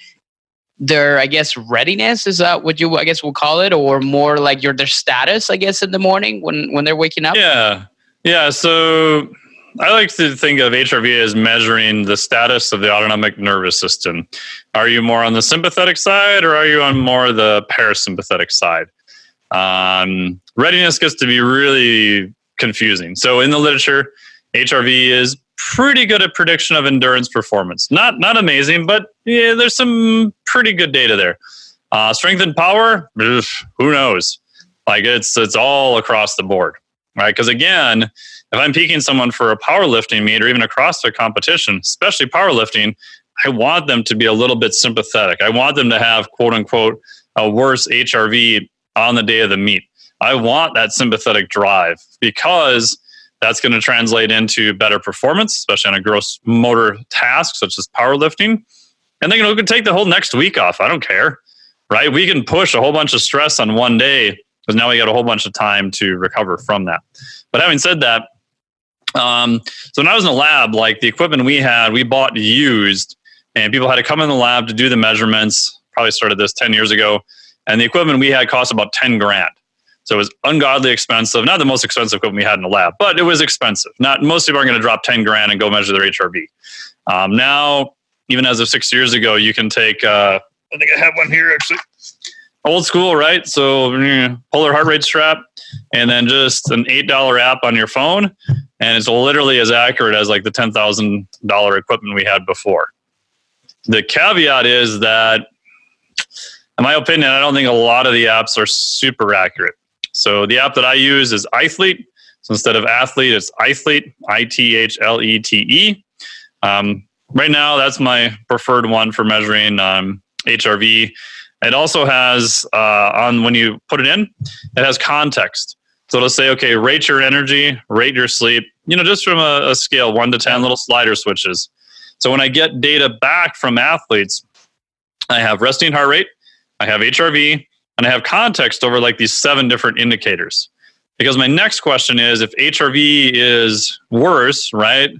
their, I guess, readiness? Is that what you, I guess, will call it, or more like their status, I guess, in the morning when they're waking up? Yeah. So I like to think of HRV as measuring the status of the autonomic nervous system. Are you more on the sympathetic side, or are you on more the parasympathetic side? Readiness gets to be really confusing. So in the literature, HRV is pretty good at prediction of endurance performance. Not amazing, but yeah, there's some pretty good data there. Strength and power, who knows? Like it's all across the board, right? Because again, if I'm peaking someone for a powerlifting meet or even a CrossFit competition, especially powerlifting, I want them to be a little bit sympathetic. I want them to have, quote unquote, a worse HRV on the day of the meet. I want that sympathetic drive because that's going to translate into better performance, especially on a gross motor task such as powerlifting. And then we can take the whole next week off. I don't care, right? We can push a whole bunch of stress on one day because now we got a whole bunch of time to recover from that. But having said that, so when I was in the lab, like the equipment we had, we bought used, and people had to come in the lab to do the measurements. Probably started this 10 years ago. And the equipment we had cost about 10 grand. So it was ungodly expensive. Not the most expensive equipment we had in the lab, but it was expensive. Not most people aren't going to drop 10 grand and go measure their HRV. Now, even as of 6 years ago, you can take, I think I have one here actually. Old school, right? So polar heart rate strap, and then just an $8 app on your phone, and it's literally as accurate as like the $10,000 equipment we had before. The caveat is that, in my opinion, I don't think a lot of the apps are super accurate. So the app that I use is iThlete. So instead of athlete, it's iThlete, ITHLETE. Right now, that's my preferred one for measuring HRV. It also has, when you put it in, it has context. So it'll say, okay, rate your energy, rate your sleep, just from a scale, 1 to 10, little slider switches. So when I get data back from athletes, I have resting heart rate, I have HRV, and I have context over like these 7 different indicators. Because my next question is, if HRV is worse, right?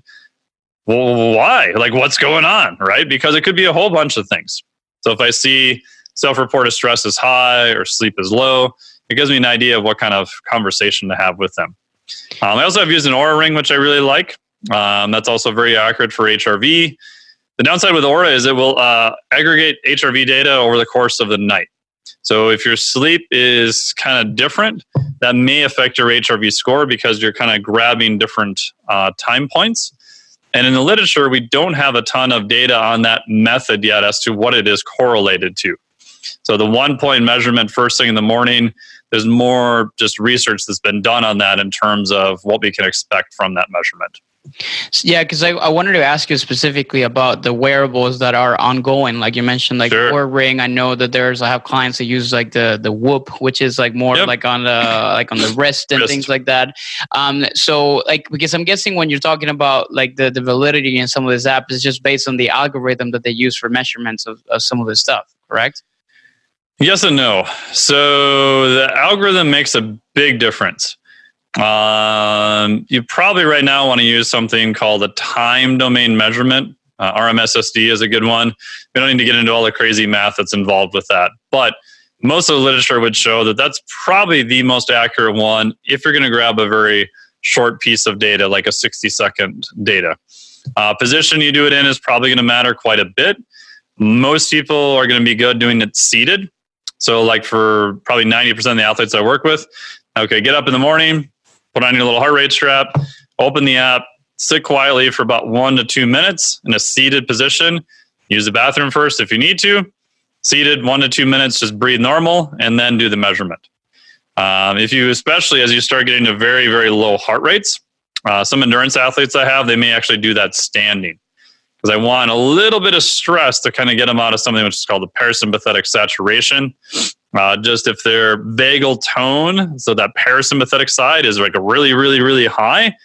Well, why? Like, what's going on, right? Because it could be a whole bunch of things. So if I see self-reported stress is high or sleep is low, it gives me an idea of what kind of conversation to have with them. I also have used an Oura ring, which I really like. That's also very accurate for HRV. The downside with Oura is it will aggregate HRV data over the course of the night. So if your sleep is kind of different, that may affect your HRV score because you're kind of grabbing different time points. And in the literature, we don't have a ton of data on that method yet as to what it is correlated to. So the 1-point measurement first thing in the morning, there's more just research that's been done on that in terms of what we can expect from that measurement. Yeah, because I wanted to ask you specifically about the wearables that are ongoing. Like you mentioned, like Sure. Oura Ring. I know that I have clients that use like the Whoop, which is like more like on the wrist and things like that. So like, because I'm guessing when you're talking about like the validity in some of this app is just based on the algorithm that they use for measurements of some of this stuff, correct? Yes and no. So the algorithm makes a big difference. You probably right now want to use something called a time domain measurement. RMSSD is a good one. We don't need to get into all the crazy math that's involved with that. But most of the literature would show that that's probably the most accurate one if you're going to grab a very short piece of data, like a 60-second data. Position you do it in is probably going to matter quite a bit. Most people are going to be good doing it seated. So like for probably 90% of the athletes I work with, okay, get up in the morning, put on your little heart rate strap, open the app, sit quietly for about 1 to 2 minutes in a seated position. Use the bathroom first if you need to. Seated 1 to 2 minutes, just breathe normal, and then do the measurement. If you, especially as you start getting to very, very low heart rates, some endurance athletes I have, they may actually do that standing. Because I want a little bit of stress to kind of get them out of something which is called the parasympathetic saturation. Just if their vagal tone, so that parasympathetic side is like a really, really, really high,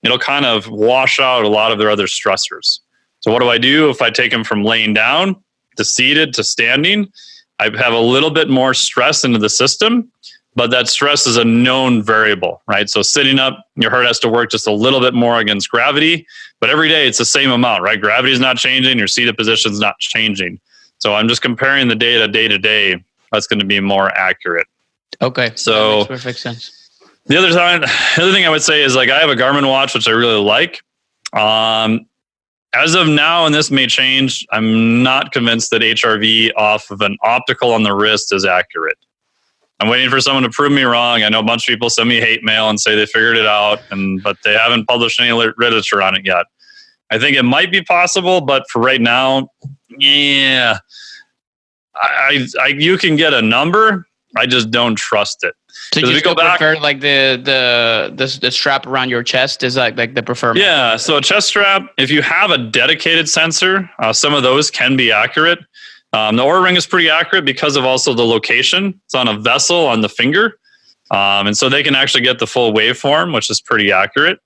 it'll kind of wash out a lot of their other stressors. So what do I do if I take them from laying down to seated to standing? I have a little bit more stress into the system, but that stress is a known variable, right? So sitting up, your heart has to work just a little bit more against gravity, but every day it's the same amount, right? Gravity is not changing, your seated position is not changing. So I'm just comparing the data day to day. That's going to be more accurate. Okay. So that makes perfect sense. The other thing I would say is like I have a Garmin watch, which I really like. As of now, and this may change, I'm not convinced that HRV off of an optical on the wrist is accurate. I'm waiting for someone to prove me wrong. I know a bunch of people send me hate mail and say they figured it out, but they haven't published any literature on it yet. I think it might be possible, but for right now, yeah. You can get a number. I just don't trust it. So you still prefer like the strap around your chest is like the preferred? Yeah. So a chest strap, if you have a dedicated sensor, some of those can be accurate. The Oura Ring is pretty accurate because of also the location. It's on a vessel on the finger. And so they can actually get the full waveform, which is pretty accurate.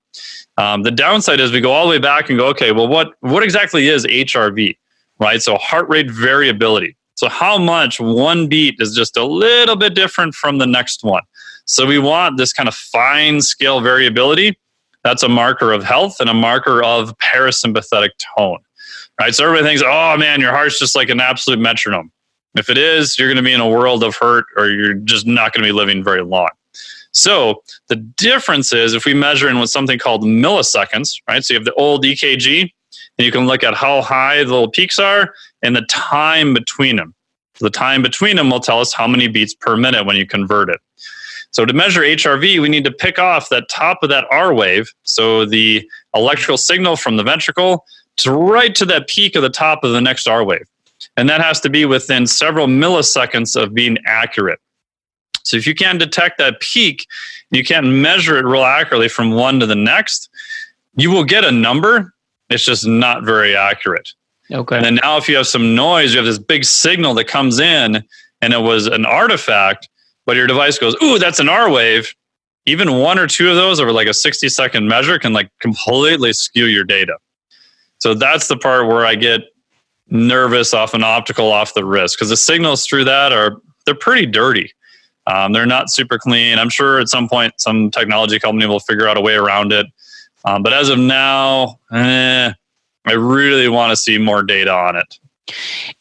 The downside is we go all the way back and go, okay, well, what exactly is HRV, right? So heart rate variability. So how much one beat is just a little bit different from the next one. So we want this kind of fine scale variability. That's a marker of health and a marker of parasympathetic tone, right? So everybody thinks, oh man, your heart's just like an absolute metronome. If it is, you're going to be in a world of hurt, or you're just not going to be living very long. So the difference is if we measure in with something called milliseconds, right? So you have the old EKG, and you can look at how high the little peaks are and the time between them. So the time between them will tell us how many beats per minute when you convert it. So to measure HRV, we need to pick off that top of that R wave, so the electrical signal from the ventricle, to right to that peak of the top of the next R wave. And that has to be within several milliseconds of being accurate. So if you can't detect that peak, you can't measure it real accurately from one to the next, you will get a number. It's just not very accurate. Okay. And then now if you have some noise, you have this big signal that comes in and it was an artifact, but your device goes, ooh, that's an R wave. Even one or two of those over like a 60-second measure can like completely skew your data. So that's the part where I get nervous off an optical off the wrist, because the signals through that they're pretty dirty. They're not super clean. I'm sure at some point some technology company will figure out a way around it. But as of now, I really want to see more data on it.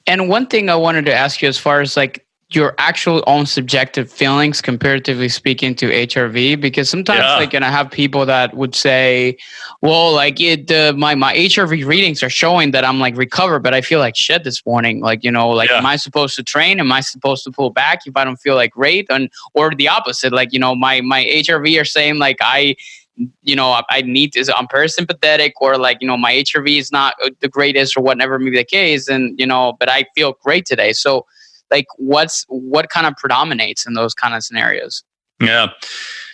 And one thing I wanted to ask you, as far as like your actual own subjective feelings, comparatively speaking to HRV, because sometimes like, and I have people that would say, well, like my HRV readings are showing that I'm like recovered, but I feel like shit this morning. Like, am I supposed to train? Am I supposed to pull back if I don't feel like great? Or the opposite, like, my HRV are saying like, I need this, I'm parasympathetic, or like, my HRV is not the greatest or whatever may be the case. And, but I feel great today. So like what kind of predominates in those kind of scenarios? Yeah.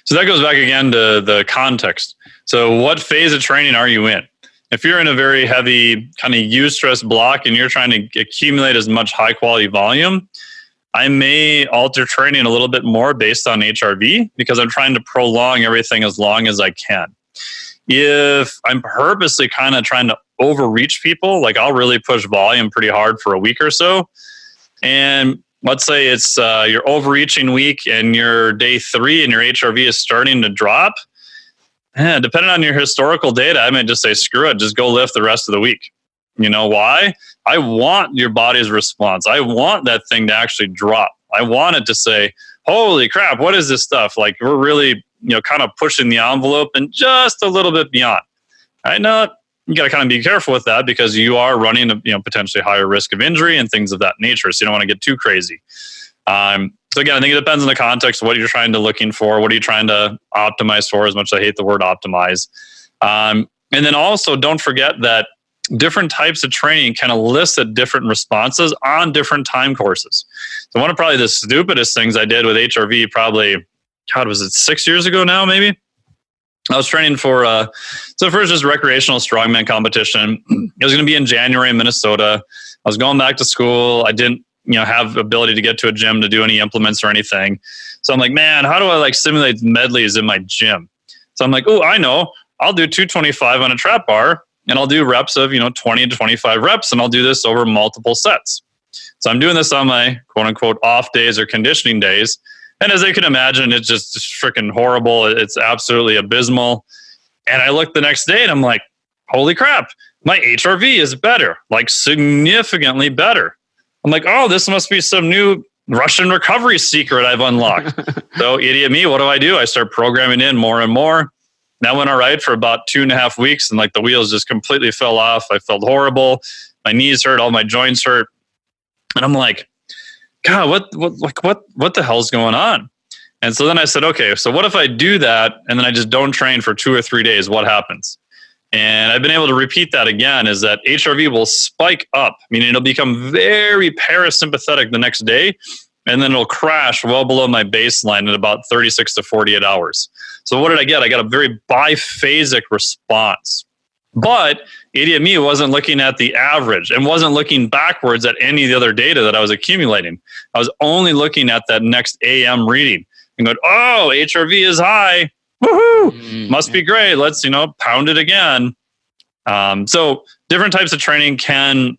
So that goes back again to the context. So what phase of training are you in? If you're in a very heavy kind of eustress block and you're trying to accumulate as much high quality volume, I may alter training a little bit more based on HRV because I'm trying to prolong everything as long as I can. If I'm purposely kind of trying to overreach people, like I'll really push volume pretty hard for a week or so. And let's say it's your overreaching week and your day 3 and your HRV is starting to drop. Depending on your historical data, I might just say, screw it, just go lift the rest of the week. You know why? I want your body's response. I want that thing to actually drop. I want it to say, holy crap, what is this stuff? Like we're really, kind of pushing the envelope and just a little bit beyond. I know you got to kind of be careful with that because you are running a potentially higher risk of injury and things of that nature. So you don't want to get too crazy. So again, I think it depends on the context of what you're trying to looking for. What are you trying to optimize for? As much as I hate the word optimize. And then also don't forget that different types of training can elicit different responses on different time courses. So one of probably the stupidest things I did with HRV probably, was it 6 years ago now, maybe? I was training for, so first just recreational strongman competition. It was going to be in January in Minnesota. I was going back to school. I didn't, have ability to get to a gym to do any implements or anything. So I'm like, man, how do I like simulate medleys in my gym? So I'm like, oh, I know. I'll do 225 on a trap bar and I'll do reps of, 20 to 25 reps and I'll do this over multiple sets. So I'm doing this on my quote unquote off days or conditioning days. And as you can imagine, it's just freaking horrible. It's absolutely abysmal. And I look the next day and I'm like, holy crap, my HRV is better, like significantly better. I'm like, oh, this must be some new Russian recovery secret I've unlocked. So idiot me, what do? I start programming in more and more. That went all right for about 2.5 weeks. And like the wheels just completely fell off. I felt horrible. My knees hurt, all my joints hurt. And I'm like, God, what the hell's going on? And so then I said, okay, so what if I do that and then I just don't train for 2 or 3 days? What happens? And I've been able to repeat that again, is that HRV will spike up, meaning it'll become very parasympathetic the next day, and then it'll crash well below my baseline in about 36 to 48 hours. So what did I get? I got a very biphasic response. But ADME wasn't looking at the average and wasn't looking backwards at any of the other data that I was accumulating. I was only looking at that next AM reading and going, oh, HRV is high. Woohoo! Must be great. Let's, pound it again. So different types of training can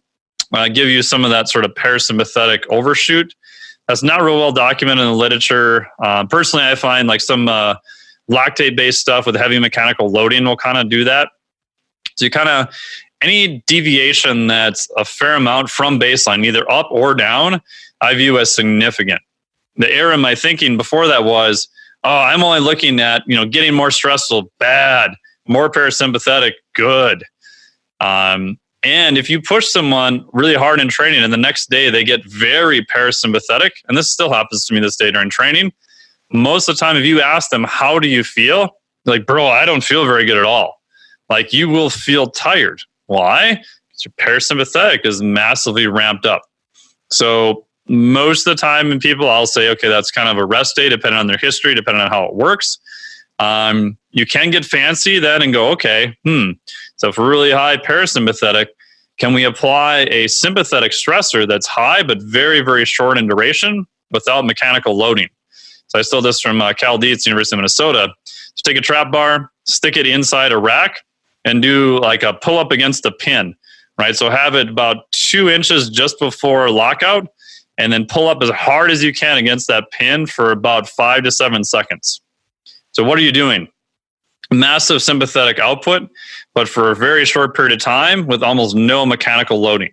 give you some of that sort of parasympathetic overshoot. That's not real well documented in the literature. Personally, I find like some lactate-based stuff with heavy mechanical loading will kind of do that. So any deviation that's a fair amount from baseline, either up or down, I view as significant. The error in my thinking before that was, I'm only looking at, getting more stressful, bad, more parasympathetic, good. And if you push someone really hard in training and the next day they get very parasympathetic, and this still happens to me this day during training, most of the time if you ask them, how do you feel? They're like, bro, I don't feel very good at all. Like, you will feel tired. Why? Because your parasympathetic is massively ramped up. So most of the time in people, I'll say, okay, that's kind of a rest day, depending on their history, depending on how it works. You can get fancy then and go, okay, so for really high parasympathetic, can we apply a sympathetic stressor that's high but very, very short in duration without mechanical loading? So I stole this from Cal Dietz, University of Minnesota. So take a trap bar, stick it inside a rack, and do like a pull-up against a pin, right? So have it about 2 inches just before lockout, and then pull up as hard as you can against that pin for about 5 to 7 seconds. So what are you doing? Massive sympathetic output, but for a very short period of time with almost no mechanical loading.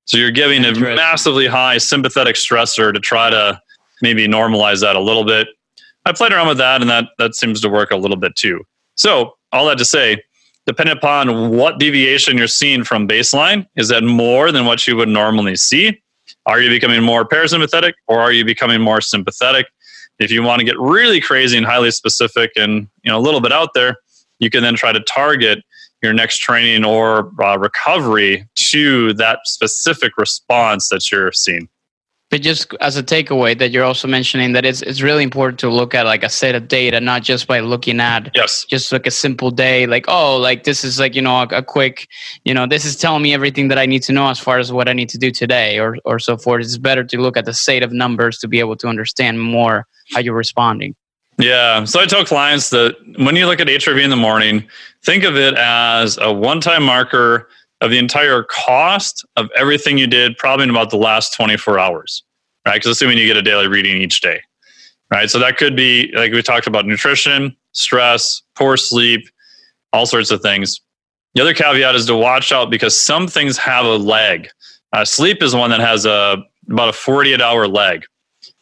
So you're giving a massively high sympathetic stressor to try to maybe normalize that a little bit. I played around with that, and that seems to work a little bit too. So all that to say, depending upon what deviation you're seeing from baseline, is that more than what you would normally see? Are you becoming more parasympathetic, or are you becoming more sympathetic? If you want to get really crazy and highly specific and a little bit out there, you can then try to target your next training or recovery to that specific response that you're seeing. But just as a takeaway, that you're also mentioning that it's really important to look at like a set of data, not just by looking at just like a simple day, like, this is like, a quick, this is telling me everything that I need to know as far as what I need to do today or so forth. It's better to look at the set of numbers to be able to understand more how you're responding. Yeah. So I tell clients that when you look at HRV in the morning, think of it as a one-time marker of the entire cost of everything you did probably in about the last 24 hours, right? Because assuming you get a daily reading each day, right? So that could be, like we talked about, nutrition, stress, poor sleep, all sorts of things. The other caveat is to watch out because some things have a lag. Sleep is one that has about a 48-hour lag,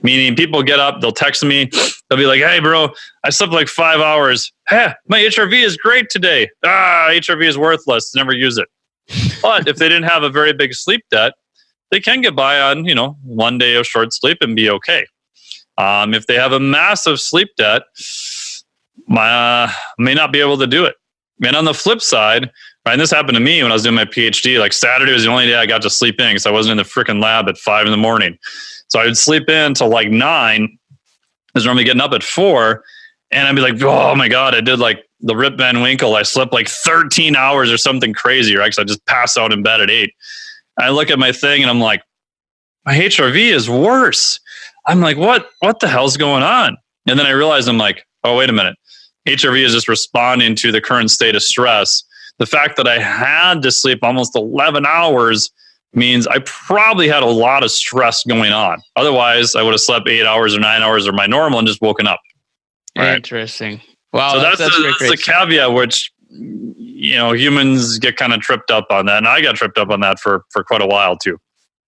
meaning people get up, they'll text me, they'll be like, hey, bro, I slept like 5 hours. Hey, my HRV is great today. HRV is worthless. Never use it. But if they didn't have a very big sleep debt, they can get by on, 1 day of short sleep and be okay. If they have a massive sleep debt, may not be able to do it. And on the flip side, right, and this happened to me when I was doing my PhD, like Saturday was the only day I got to sleep in because I wasn't in the freaking lab at 5 a.m. So I would sleep in till like 9. I was normally getting up at 4. And I'd be like, oh my God, I did like the Rip Van Winkle. I slept like 13 hours or something crazy, right? Because I just passed out in bed at 8. I look at my thing and I'm like, my HRV is worse. I'm like, what the hell's going on? And then I realized I'm like, oh, wait a minute. HRV is just responding to the current state of stress. The fact that I had to sleep almost 11 hours means I probably had a lot of stress going on. Otherwise, I would have slept 8 hours or 9 hours or my normal and just woken up. Right? Interesting. Wow. So that's the caveat, which, humans get kind of tripped up on that. And I got tripped up on that for quite a while too.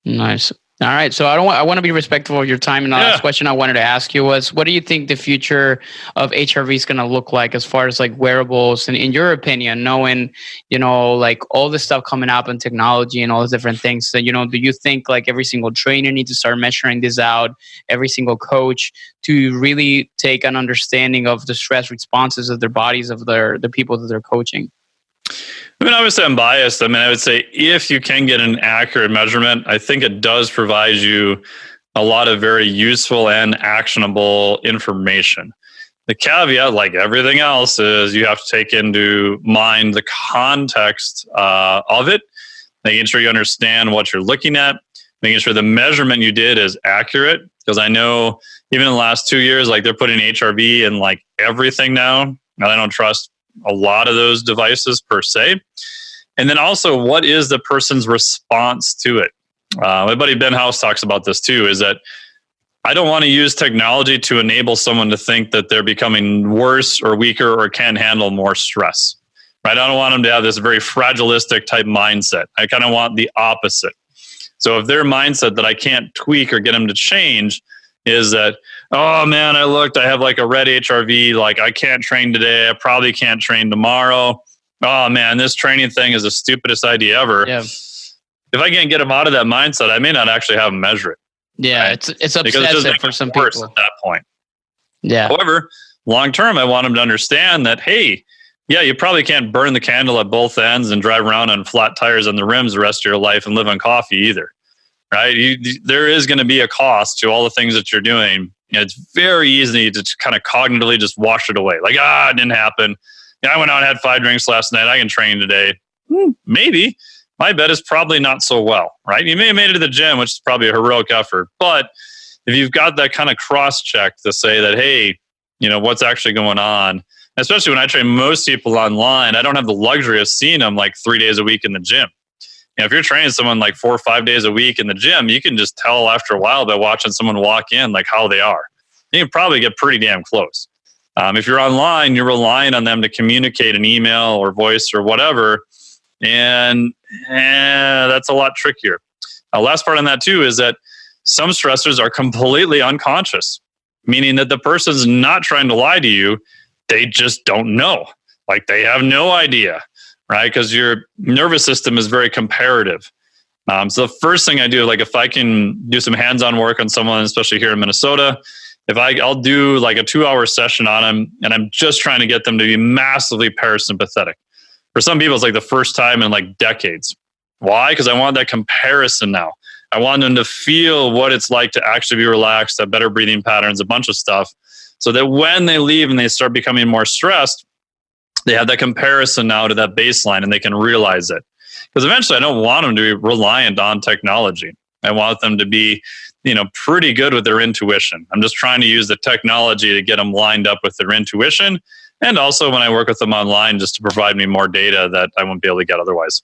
Nice. All right. So I want to be respectful of your time. And the last question I wanted to ask you was, what do you think the future of HRV is going to look like as far as like wearables? And in your opinion, knowing, like all this stuff coming up in technology and all those different things, so, do you think like every single trainer needs to start measuring this out, every single coach, to really take an understanding of the stress responses of their bodies, of the people that they're coaching? I mean, obviously I'm biased. I mean, I would say if you can get an accurate measurement, I think it does provide you a lot of very useful and actionable information. The caveat, like everything else, is you have to take into mind the context of it, making sure you understand what you're looking at, making sure the measurement you did is accurate. Because I know even in the last 2 years, like they're putting HRV in like everything now. And I don't trust a lot of those devices per se. And then also, what is the person's response to it? My buddy Ben House talks about this too, is that I don't want to use technology to enable someone to think that they're becoming worse or weaker or can't handle more stress. Right? I don't want them to have this very fragilistic type mindset. I kind of want the opposite. So if their mindset that I can't tweak or get them to change is that, oh man, I have like a red HRV, like I can't train today, I probably can't train tomorrow. Oh man, this training thing is the stupidest idea ever. Yeah. If I can't get them out of that mindset, I may not actually have them measure it. Yeah, right? it's obsessive for some people at that point. Yeah. However, long term, I want them to understand that, hey, yeah, you probably can't burn the candle at both ends and drive around on flat tires on the rims the rest of your life and live on coffee either. Right? There is going to be a cost to all the things that you're doing. It's very easy to kind of cognitively just wash it away. Like, it didn't happen. I went out and had 5 drinks last night. I can train today. Maybe. My bet is probably not so well, right? You may have made it to the gym, which is probably a heroic effort. But if you've got that kind of cross-check to say that, hey, what's actually going on, especially when I train most people online, I don't have the luxury of seeing them like 3 days a week in the gym. If you're training someone like 4 or 5 days a week in the gym, you can just tell after a while by watching someone walk in like how they are. You can probably get pretty damn close. If you're online, you're relying on them to communicate an email or voice or whatever, and that's a lot trickier. Last part on that too is that some stressors are completely unconscious, meaning that the person's not trying to lie to you. They just don't know. Like they have no idea, right? Because your nervous system is very comparative. So the first thing I do, like if I can do some hands-on work on someone, especially here in Minnesota, I'll do like a 2-hour session on them, and I'm just trying to get them to be massively parasympathetic. For some people, it's like the first time in like decades. Why? Because I want that comparison now. I want them to feel what it's like to actually be relaxed, have better breathing patterns, a bunch of stuff, so that when they leave and they start becoming more stressed, they have that comparison now to that baseline and they can realize it. Because eventually I don't want them to be reliant on technology. I want them to be, pretty good with their intuition. I'm just trying to use the technology to get them lined up with their intuition. And also when I work with them online, just to provide me more data that I won't be able to get otherwise.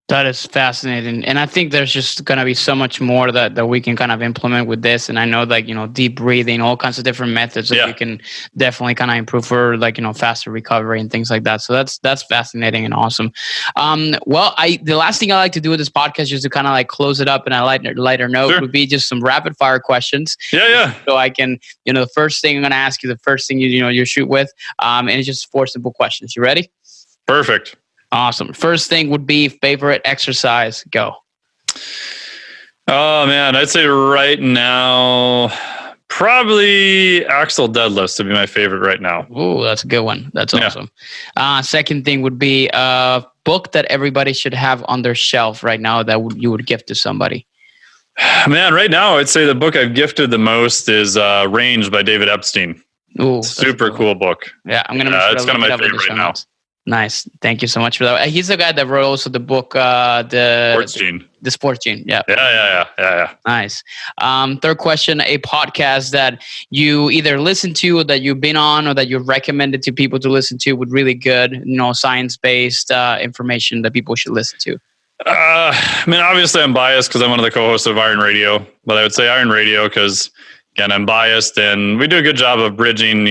That is fascinating. And I think there's just going to be so much more that we can kind of implement with this. And I know deep breathing, all kinds of different methods that you can definitely kind of improve for faster recovery and things like that. So that's fascinating and awesome. The last thing I like to do with this podcast, just to kind of like close it up in a lighter note, would be just some rapid fire questions. Yeah. So I can, the first thing I'm going to ask you, the first thing you shoot with, and it's just 4 simple questions. You ready? Perfect. Awesome. First thing would be favorite exercise. Go. Oh man, I'd say right now, probably axle deadlifts would be my favorite right now. Ooh, that's a good one. That's awesome. Second thing would be a book that everybody should have on their shelf right now that you would gift to somebody. Man, right now, I'd say the book I've gifted the most is Range by David Epstein. Ooh, super cool book. Yeah, I'm going to it's kind of my favorite right now. Nice. Thank you so much for that. He's the guy that wrote also the book, the Sports Gene. The Sports Gene. Yeah. Yeah. Nice. Third question, a podcast that you either listen to or that you've been on or that you've recommended to people to listen to with really good, science-based information that people should listen to. Obviously I'm biased because I'm one of the co-hosts of Iron Radio, but I would say Iron Radio because, again, I'm biased and we do a good job of bridging,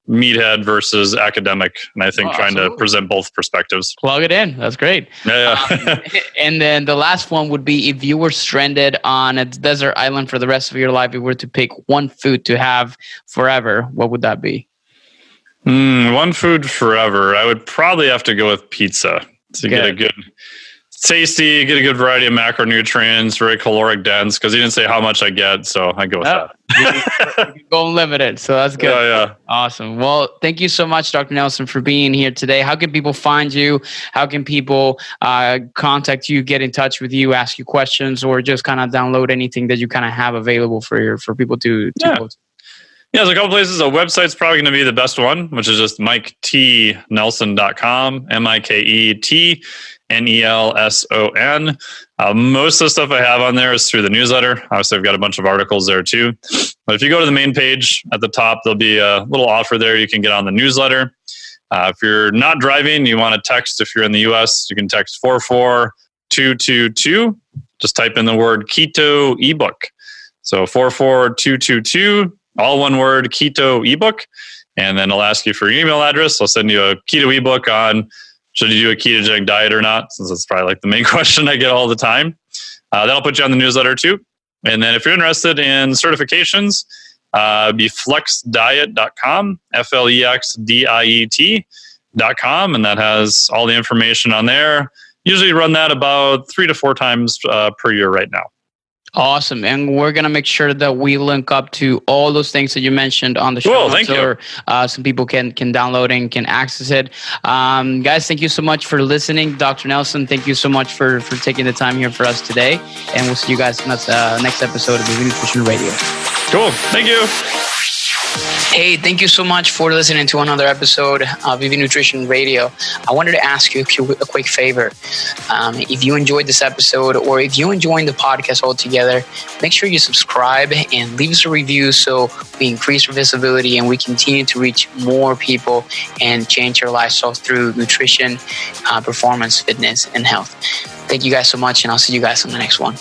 meathead versus academic. And I think trying to present both perspectives. Plug it in. That's great. Yeah. And then the last one would be if you were stranded on a desert island for the rest of your life, if you were to pick one food to have forever, what would that be? One food forever. I would probably have to go with pizza to get a good tasty, get a good variety of macronutrients, very caloric dense, because he didn't say how much I get, so I go with that. You can go unlimited, so that's good. Yeah. Awesome. Well, thank you so much, Dr. Nelson, for being here today. How can people find you? How can people contact you, get in touch with you, ask you questions, or just kind of download anything that you kind of have available for people to go to? Yeah, there's a couple places. A website's probably going to be the best one, which is just miketnelson.com, MIKETNELSON. Most of the stuff I have on there is through the newsletter. Obviously, I've got a bunch of articles there too. But if you go to the main page at the top, there'll be a little offer there. You can get on the newsletter. If you're not driving, you want to text. If you're in the U.S., you can text 44222. Just type in the word keto ebook. So 44222. All one word, keto ebook. And then I'll ask you for your email address. I'll send you a keto ebook on should you do a ketogenic diet or not, since that's probably like the main question I get all the time. That'll put you on the newsletter too. And then if you're interested in certifications, be flexdiet.com, FLEXDIET.com. And that has all the information on there. Usually run that about 3 to 4 times per year right now. Awesome. And we're going to make sure that we link up to all those things that you mentioned on the show. Thank you. Some people can download and can access it. Guys, thank you so much for listening. Dr. Nelson, thank you so much for taking the time here for us today. And we'll see you guys in the next episode of the Nutrition Radio. Cool. Thank you. Hey, thank you so much for listening to another episode of VV Nutrition Radio. I wanted to ask you a quick favor. If you enjoyed this episode or if you're enjoying the podcast altogether, make sure you subscribe and leave us a review so we increase our visibility and we continue to reach more people and change their lifestyle through nutrition, performance, fitness, and health. Thank you guys so much, and I'll see you guys on the next one.